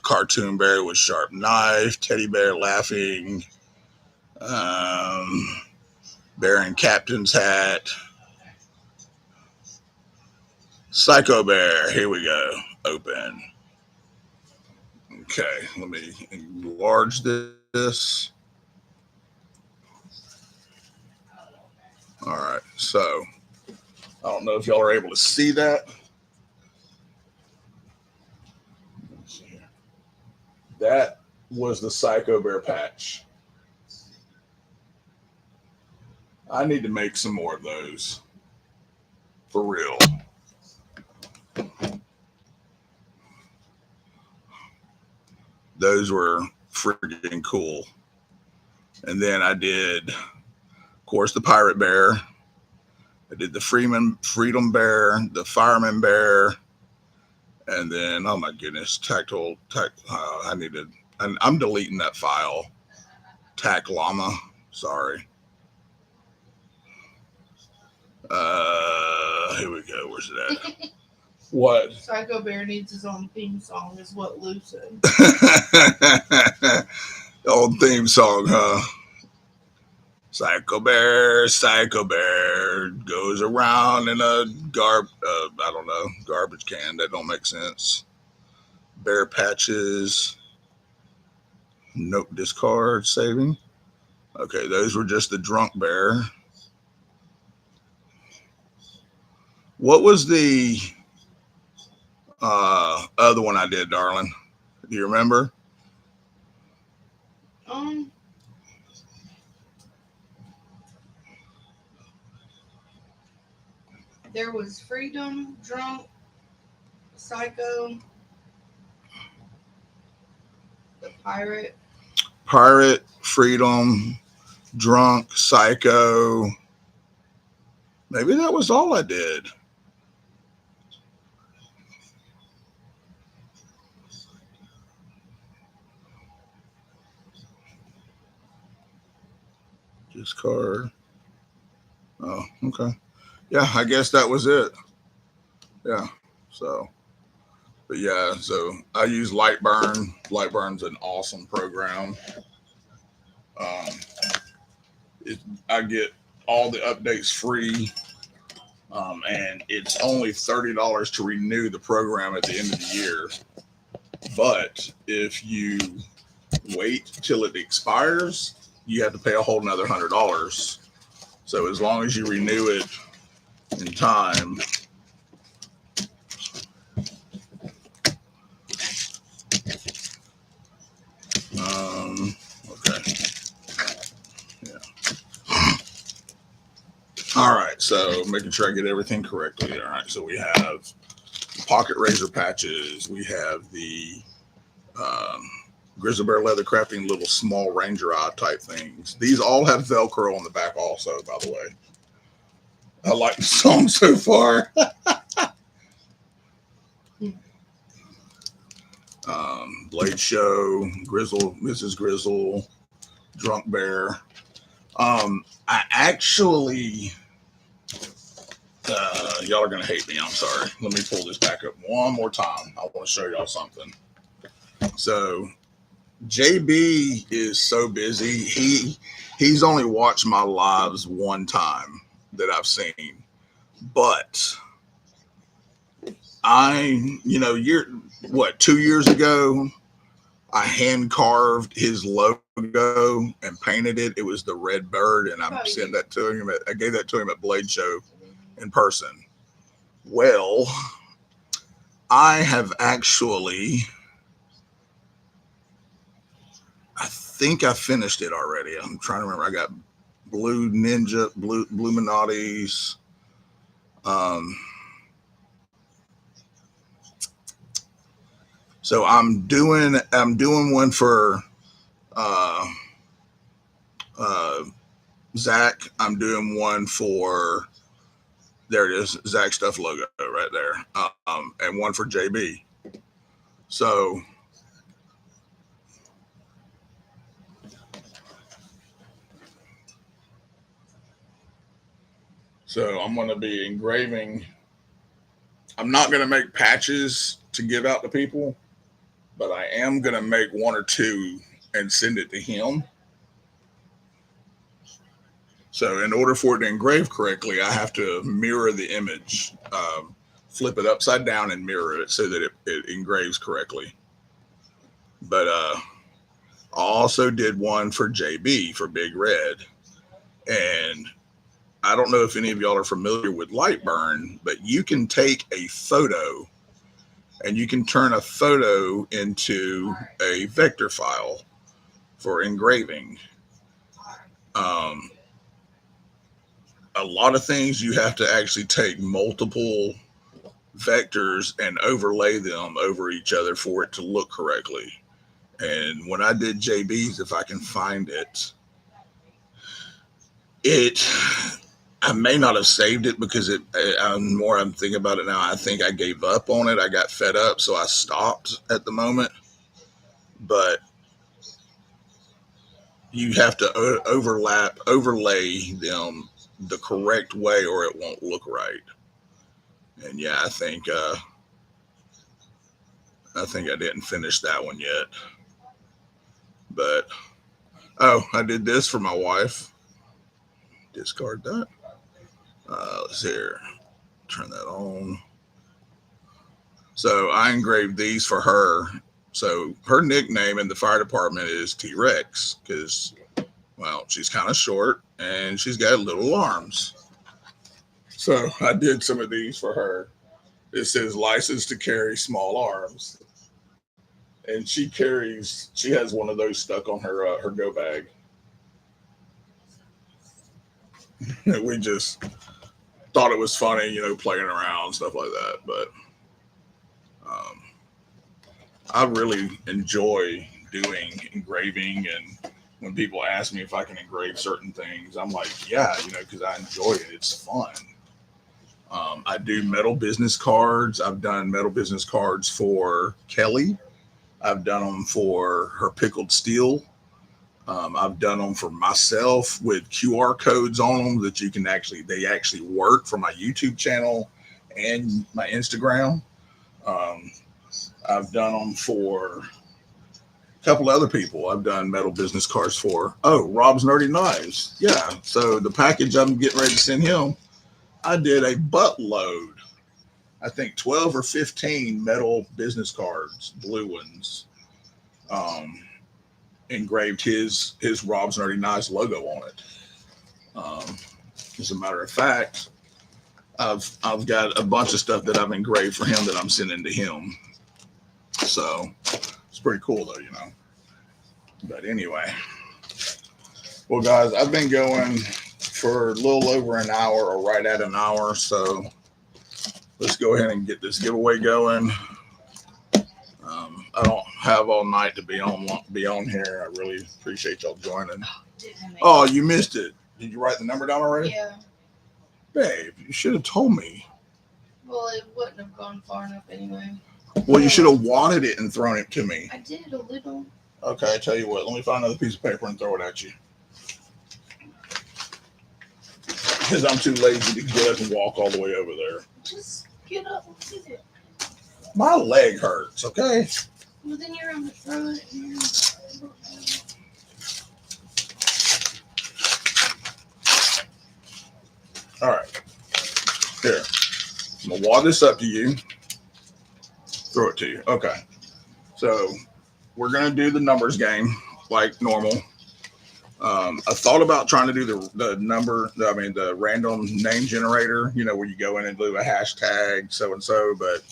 cartoon bear with sharp knife, teddy bear laughing, bear in captain's hat, psycho bear. Here we go. Open. Okay, let me enlarge this. All right, so I don't know if y'all are able to see that. Let's see here. That was the Psycho Bear patch. I need to make some more of those. For real. Those were freaking cool. And then I did course, the Pirate Bear. I did the Freedom Bear, the Fireman Bear, and then, oh my goodness, I'm deleting that file. Tack Llama, sorry. Here we go. Where's it at? What? Psycho Bear needs his own theme song, is what Lou said. Old theme song, huh? Psycho Bear goes around in a garbage can. That don't make sense. Bear patches. Nope, discard, saving. Okay, those were just the drunk bear. What was the other one I did, darling? Do you remember? There was Freedom, Drunk, Psycho, the Pirate. Pirate, Freedom, Drunk, Psycho. Maybe that was all I did. Discard. Oh, okay. Yeah, I guess that was it. Yeah. So, but yeah, so I use Lightburn. Lightburn's an awesome program. I get all the updates free, and it's only $30 to renew the program at the end of the year. But if you wait till it expires, you have to pay a whole another $100. So as long as you renew it in time, okay. Yeah. All right. So making sure I get everything correctly. All right. So we have pocket razor patches. We have the Grizzly Bear leather crafting little small ranger eye type things. These all have Velcro on the back also, by the way. I like the song so far. Blade Show, Mrs. Grizzle, Drunk Bear. I actually, y'all are going to hate me. I'm sorry. Let me pull this back up one more time. I want to show y'all something. So JB is so busy. He's only watched my lives one time that I've seen, but you're 2 years ago, I hand carved his logo and painted it. It was the red bird, and I sent that to him. I gave that to him at Blade Show in person. Well, I have actually, I think I finished it already. I'm trying to remember. I got Blue Ninja, Blue Illuminati's. So I'm doing one for Zach. I'm doing one for, there it is, Zach Stuff logo right there, and one for JB. So I'm going to be engraving. I'm not going to make patches to give out to people, but I am going to make one or two and send it to him. So in order for it to engrave correctly, I have to mirror the image, flip it upside down and mirror it so that it engraves correctly. But I also did one for JB, for Big Red. And I don't know if any of y'all are familiar with Lightburn, but you can take a photo and you can turn a photo into a vector file for engraving. A lot of things you have to actually take multiple vectors and overlay them over each other for it to look correctly. And when I did JB's, if I can find it, It, I may not have saved it because more I'm thinking about it now, I think I gave up on it. I got fed up, so I stopped at the moment. But you have to overlay them the correct way, or it won't look right. And yeah, I think I didn't finish that one yet. But oh, I did this for my wife. Discard that. Let's see here. Turn that on. So I engraved these for her. So her nickname in the fire department is T Rex because, well, she's kind of short and she's got little arms. So I did some of these for her. It says license to carry small arms. And she has one of those stuck on her go bag. We just thought it was funny, playing around, stuff like that. But um, I really enjoy doing engraving, and when people ask me if I can engrave certain things, I'm like, yeah, because I enjoy it. It's fun. I do metal business cards. I've done metal business cards for Kelly. I've done them for her pickled steel. I've done them for myself with QR codes on them that they actually work for my YouTube channel and my Instagram. Um, I've done them for a couple other people. I've done metal business cards for. Oh, Rob's Nerdy Knives. Yeah. So the package I'm getting ready to send him, I did a buttload. I think 12 or 15 metal business cards, blue ones. Engraved his Rob's Nerdy Knives logo on it. As a matter of fact, I've got a bunch of stuff that I've engraved for him that I'm sending to him. So it's pretty cool though, But anyway, well, guys, I've been going for a little over an hour, or right at an hour. So let's go ahead and get this giveaway going. I don't have all night to be on here. I really appreciate y'all joining. Oh, you missed it. Did you write the number down already? Yeah. Babe, you should have told me. Well, it wouldn't have gone far enough anyway. Well, you should have wadded it and thrown it to me. I did a little. Okay, I tell you what. Let me find another piece of paper and throw it at you. Because I'm too lazy to get up and walk all the way over there. Just get up and get it. My leg hurts, okay? Well, then you're on the front. All right. Here. I'm going to wad this up to you. Throw it to you. Okay. So we're going to do the numbers game like normal. I thought about trying to do the random name generator, where you go in and do a hashtag so-and-so, but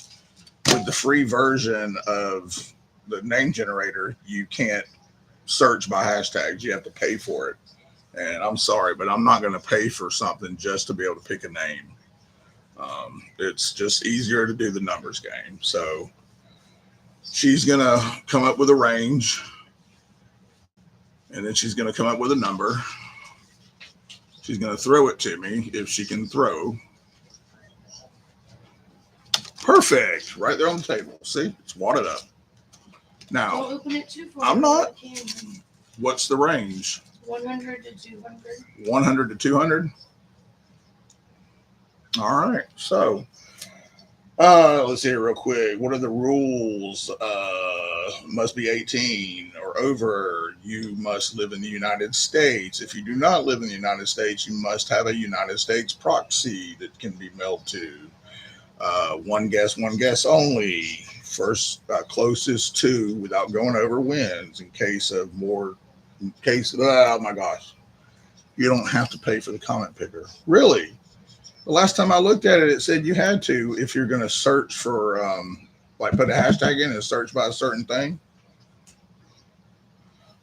with the free version of the name generator, you can't search by hashtags. You have to pay for it. And I'm sorry, but I'm not going to pay for something just to be able to pick a name. It's just easier to do the numbers game. So she's going to come up with a range, and then she's going to come up with a number. She's going to throw it to me if she can throw. Perfect. Right there on the table. See? It's wadded up. Now, don't open it too far. I'm not. What's the range? 100 to 200. 100 to 200? All right. So, let's see here real quick. What are the rules? Must be 18 or over. You must live in the United States. If you do not live in the United States, you must have a United States proxy that can be mailed to. One guess only. First closest to without going over wins. Oh my gosh. You don't have to pay for the comment picker. Really? The last time I looked at it, it said you had to if you're going to search for, put a hashtag in and search by a certain thing.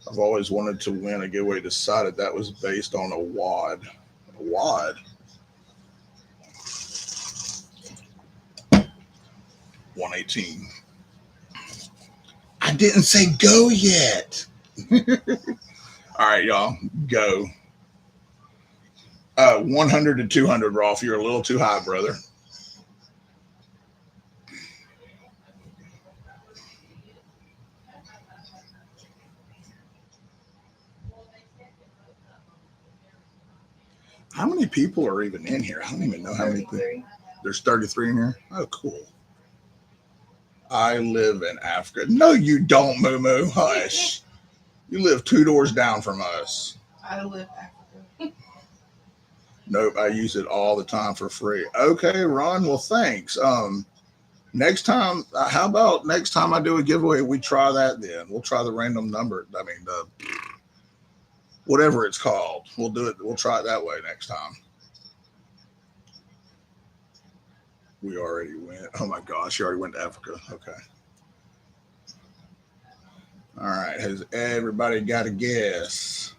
I've always wanted to win a giveaway. Decided that was based on a wad. A wad? 118. I didn't say go yet. All right, y'all, go. 100 to 200, Rolf. You're a little too high, brother. How many people are even in here? I don't even know how many people. 33. There's 33 in here. Oh, cool. I live in Africa. No, you don't, Moo Moo. Hush. You live 2 doors down from us. I live Africa. Nope, I use it all the time for free. Okay, Ron. Well, thanks. Next time, how about next time I do a giveaway, we try that then. We'll try the random number. I mean, whatever it's called. We'll do it. We'll try it that way next time. We already went. Oh my gosh, you already went to Africa. Okay. All right. Has everybody got a guess?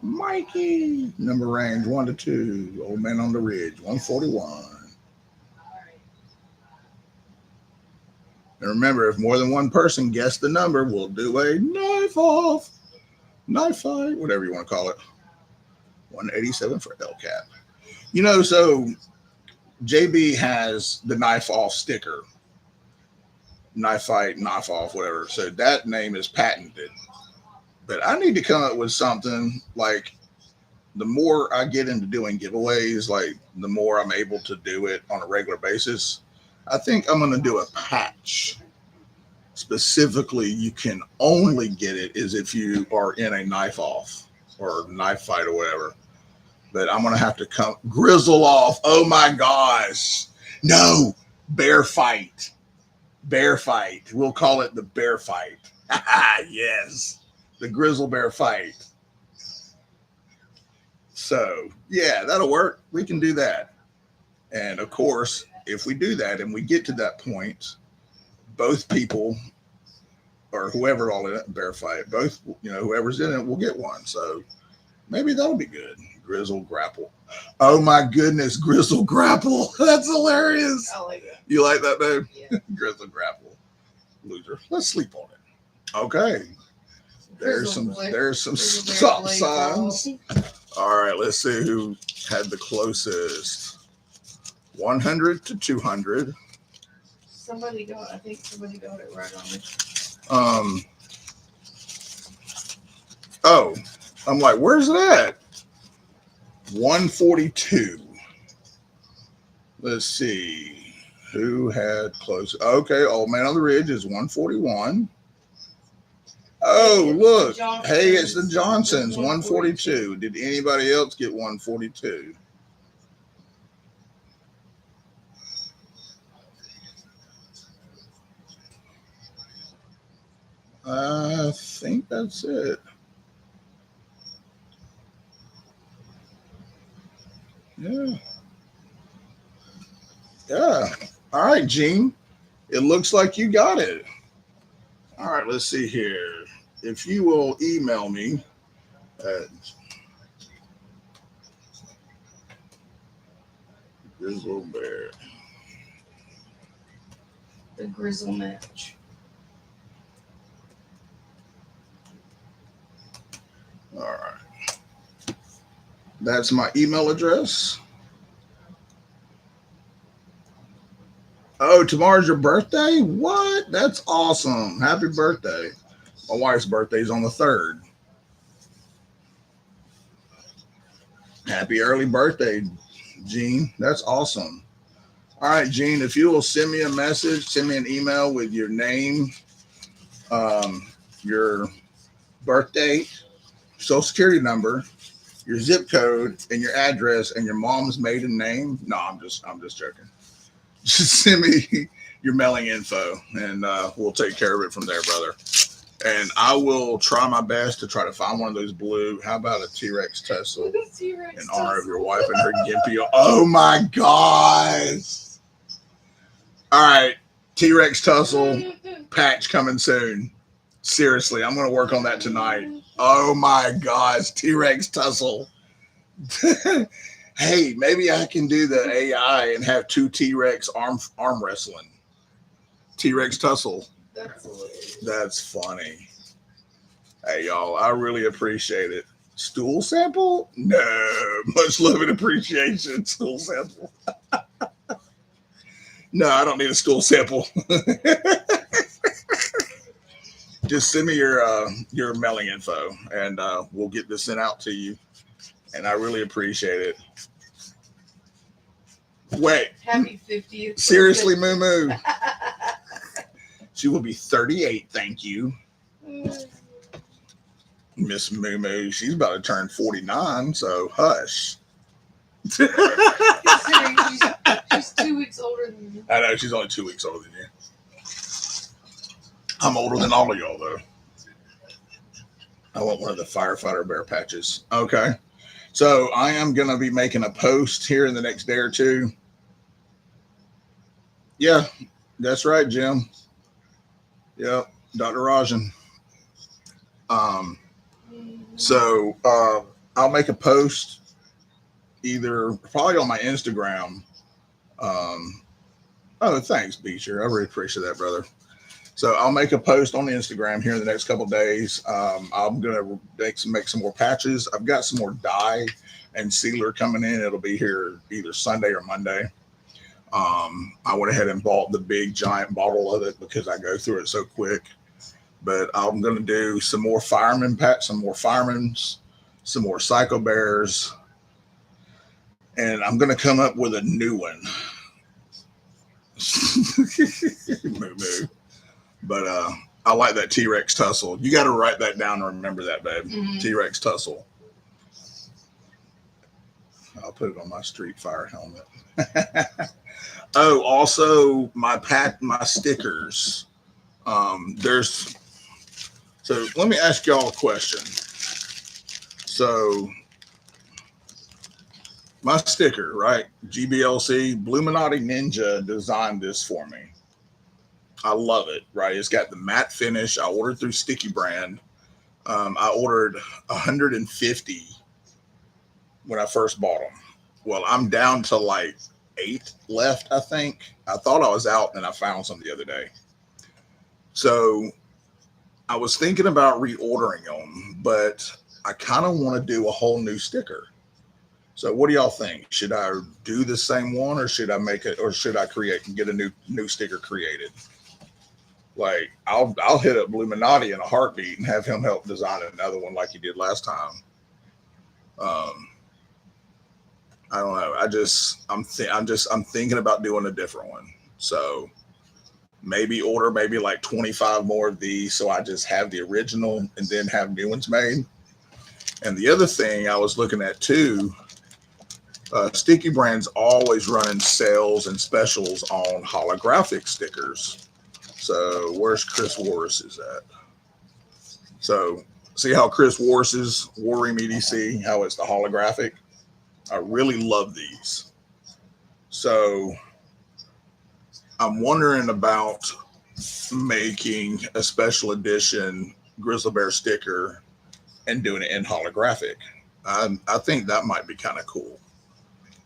Mikey. Number range 1 to 2. Old man on the ridge 141. And remember, if more than one person guessed the number, we'll do a knife off, knife fight, whatever you want to call it. 187 for LCAP. You know, so JB has the knife off sticker. Knife fight, knife off, whatever. So that name is patented. But I need to come up with something like the more I get into doing giveaways, like the more I'm able to do it on a regular basis. I think I'm going to do a patch. Specifically, you can only get it is if you are in a knife off or knife fight or whatever. But I'm going to have to come grizzle off. Oh my gosh. No, bear fight. Bear fight. We'll call it the bear fight. Yes. The grizzle bear fight. So, yeah, that'll work. We can do that. And of course, if we do that and we get to that point, both people or whoever all in it, bear fight, both, whoever's in it will get one. So maybe that'll be good. Grizzle grapple. Oh my goodness, grizzle grapple. That's hilarious. I like that. You like that, babe? Yeah. Grizzle grapple. Loser. Let's sleep on it. Okay. There's some stop signs. All right, let's see who had the closest. 100 to 200. I think somebody got it right on me. Oh, I'm like, where's it at? 142. Let's see who had close. Okay, Old Man on the Ridge is 141. Oh, look. Hey, it's the Johnsons, 142. Did anybody else get 142? I think that's it. Yeah. Yeah. All right, Gene. It looks like you got it. All right, let's see here. If you will email me at Grizzle Bear. The grizzle match. All right. That's my email address. Oh, tomorrow's your birthday? What? That's awesome. Happy birthday. My wife's birthday is on the 3rd. Happy early birthday, Gene. That's awesome. All right, Gene, if you will send me a message, send me an email with your name, your birth date, social security number, your zip code, and your address, and your mom's maiden name. No, I'm just joking. Just send me your mailing info, and we'll take care of it from there, brother. And I will try my best to try to find one of those blue. How about a T-Rex tussle in honor of your wife and her gimpy? Oh my gosh! All right, T-Rex tussle patch coming soon. Seriously, I'm going to work on that tonight. Oh my gosh, T-Rex tussle. Hey, maybe I can do the AI and have 2 T-Rex arm wrestling. T-Rex tussle. That's hilarious. That's funny. Hey, y'all, I really appreciate it. Stool sample? No, much love and appreciation. Stool sample. No, I don't need a stool sample. Just send me your mailing info, and we'll get this sent out to you. And I really appreciate it. Wait, Happy 50th. seriously, Moo Moo? She will be 38. Thank you, Miss Moo Moo. She's about to turn 49, so hush. Considering she's 2 weeks older than you. I know she's only 2 weeks older than you. I'm older than all of y'all, though. I want one of the firefighter bear patches. Okay. So I am going to be making a post here in the next day or two. Yeah, that's right, Jim. Yep, Dr. Rajan. So I'll make a post either probably on my Instagram. Oh, thanks, Beecher. I really appreciate that, brother. So I'll make a post on the Instagram here in the next couple of days. I'm gonna make some more patches. I've got some more dye and sealer coming in. It'll be here either Sunday or Monday. I went ahead and bought the big giant bottle of it because I go through it so quick. But I'm gonna do some more fireman patch, some more firemen's, some more Psycho Bears, and I'm gonna come up with a new one. Moo moo. But I like that T-Rex tussle. You got to write that down and remember that, babe. Mm-hmm. T-Rex tussle. I'll put it on my Street Fire helmet. Oh, also my stickers. So let me ask y'all a question. So my sticker, right? GBLC, Bluminati Ninja designed this for me. I love it, right? It's got the matte finish. I ordered through Sticky Brand. I ordered 150 when I first bought them. Well, I'm down to like 8 left, I think. I thought I was out, and I found some the other day. So I was thinking about reordering them, but I kind of want to do a whole new sticker. So what do y'all think? Should I do the same one, or should I make it, or should I get a new sticker created? Like I'll hit up Bluminati in a heartbeat and have him help design another one like he did last time. I don't know. I'm thinking about doing a different one. So maybe order like 25 more of these, so I just have the original and then have new ones made. And the other thing I was looking at too, Sticky Brand's always running sales and specials on holographic stickers. So where's Chris Warris is at? So see how Chris Warris's War Room EDC, how it's the holographic? I really love these. So I'm wondering about making a special edition Grizzly Bear sticker and doing it in holographic. I think that might be kind of cool.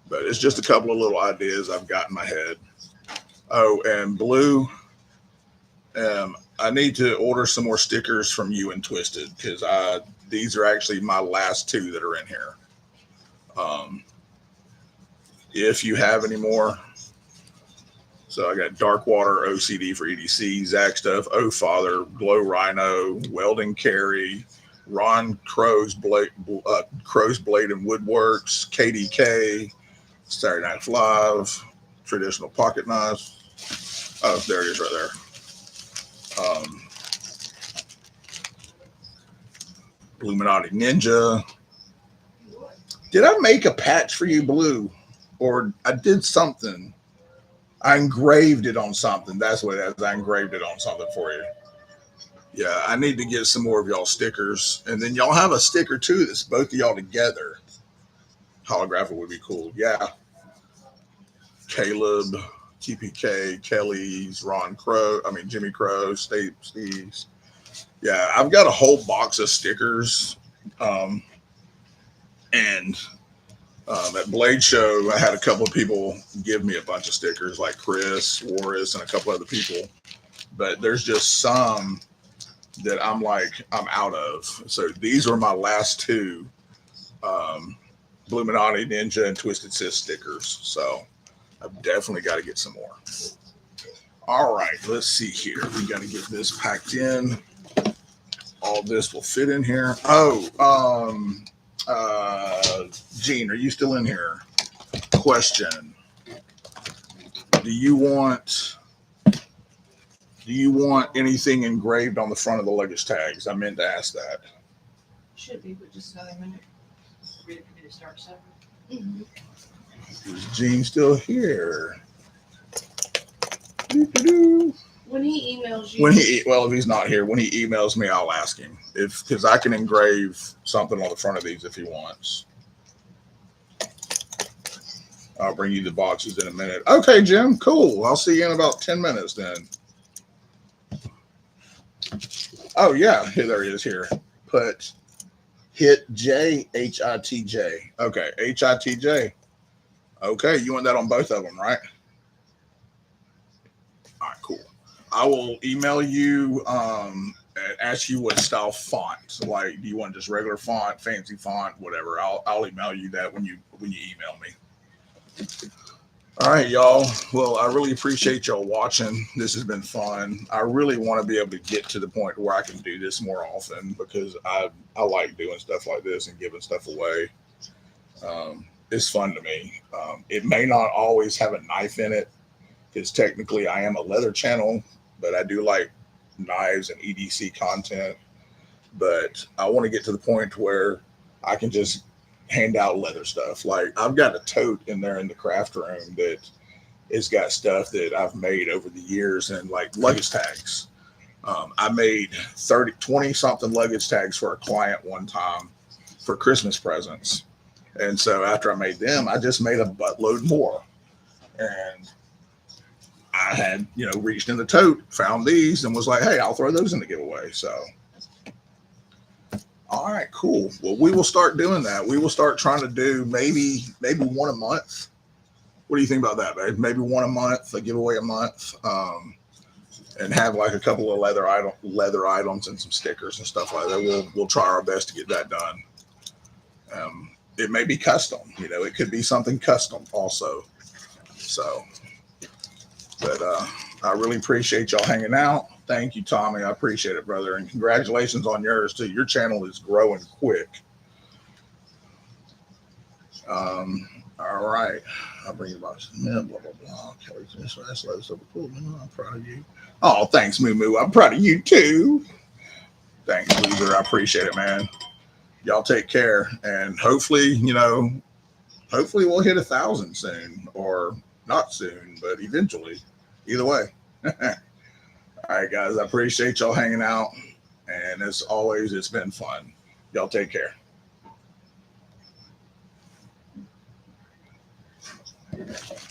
But it's just a couple of little ideas I've got in my head. Oh, and Blue, I need to order some more stickers from you and Twisted, because these are actually my last 2 that are in here. If you have any more. So I got Dark Water OCD for EDC, Zach Stuff, Oh Father, Glow Rhino, Welding Carry, Ron Crow's Blade and Woodworks, KDK, Saturday Night Live, Traditional Pocket Knives. Oh, there it is right there. Bluminati Ninja. Did I make a patch for you, Blue? Or I did something. I engraved it on something. That's what it is. I engraved it on something for you. Yeah, I need to get some more of y'all stickers. And then y'all have a sticker too that's both of y'all together. Holographic would be cool. Yeah. Caleb, TPK, Kelly's, Jimmy Crow, Steve's. Yeah, I've got a whole box of stickers. At Blade Show, I had a couple of people give me a bunch of stickers, like Chris, Warris, and a couple other people. But there's just some that I'm out of. So these are my last two Bluminati Ninja and Twisted Sis stickers. So I've definitely got to get some more. All right, let's see here. We got to get this packed in. All this will fit in here. Gene, are you still in here? Question. Do you want anything engraved on the front of the luggage tags? I meant to ask that. Should be, but just another minute. Ready for me to start something? Mhm. Is Gene still here? Doo-doo-doo. When he emails you, If he's not here, when he emails me, I'll ask him because I can engrave something on the front of these if he wants. I'll bring you the boxes in a minute. Okay, Jim, cool. I'll see you in about 10 minutes then. Oh yeah, there he is here. Hit J, H-I-T-J. Okay, H-I-T-J. Okay, you want that on both of them, right? All right, cool. I will email you and ask you what style font. Like, do you want just regular font, fancy font, whatever? I'll email you that when you email me. All right, y'all. Well, I really appreciate y'all watching. This has been fun. I really want to be able to get to the point where I can do this more often because I like doing stuff like this and giving stuff away. It's fun to me. It may not always have a knife in it because technically I am a leather channel, but I do like knives and EDC content. But I want to get to the point where I can just hand out leather stuff. Like I've got a tote in there in the craft room that has got stuff that I've made over the years and like luggage tags. I made 20 something luggage tags for a client one time for Christmas presents. And so after I made them, I just made a buttload more. And I had, reached in the tote, found these and was like, hey, I'll throw those in the giveaway. So all right, cool. Well, we will start doing that. We will start trying to do maybe one a month. What do you think about that, babe? Maybe one a month, a giveaway a month, and have like a couple of leather items and some stickers and stuff like that. We'll try our best to get that done. It may be custom, it could be something custom also. So, but I really appreciate y'all hanging out. Thank you, Tommy. I appreciate it, brother. And congratulations on yours, too. Your channel is growing quick. All right. I'll bring you about blah, blah, blah. Kelly, that's so cool. I'm proud of you. Oh, thanks, Moo Moo. I'm proud of you, too. Thanks, loser. I appreciate it, man. Y'all take care. And hopefully, hopefully we'll hit 1,000 soon. Or not soon, but eventually. Either way. All right, guys, I appreciate y'all hanging out. And as always, it's been fun. Y'all take care.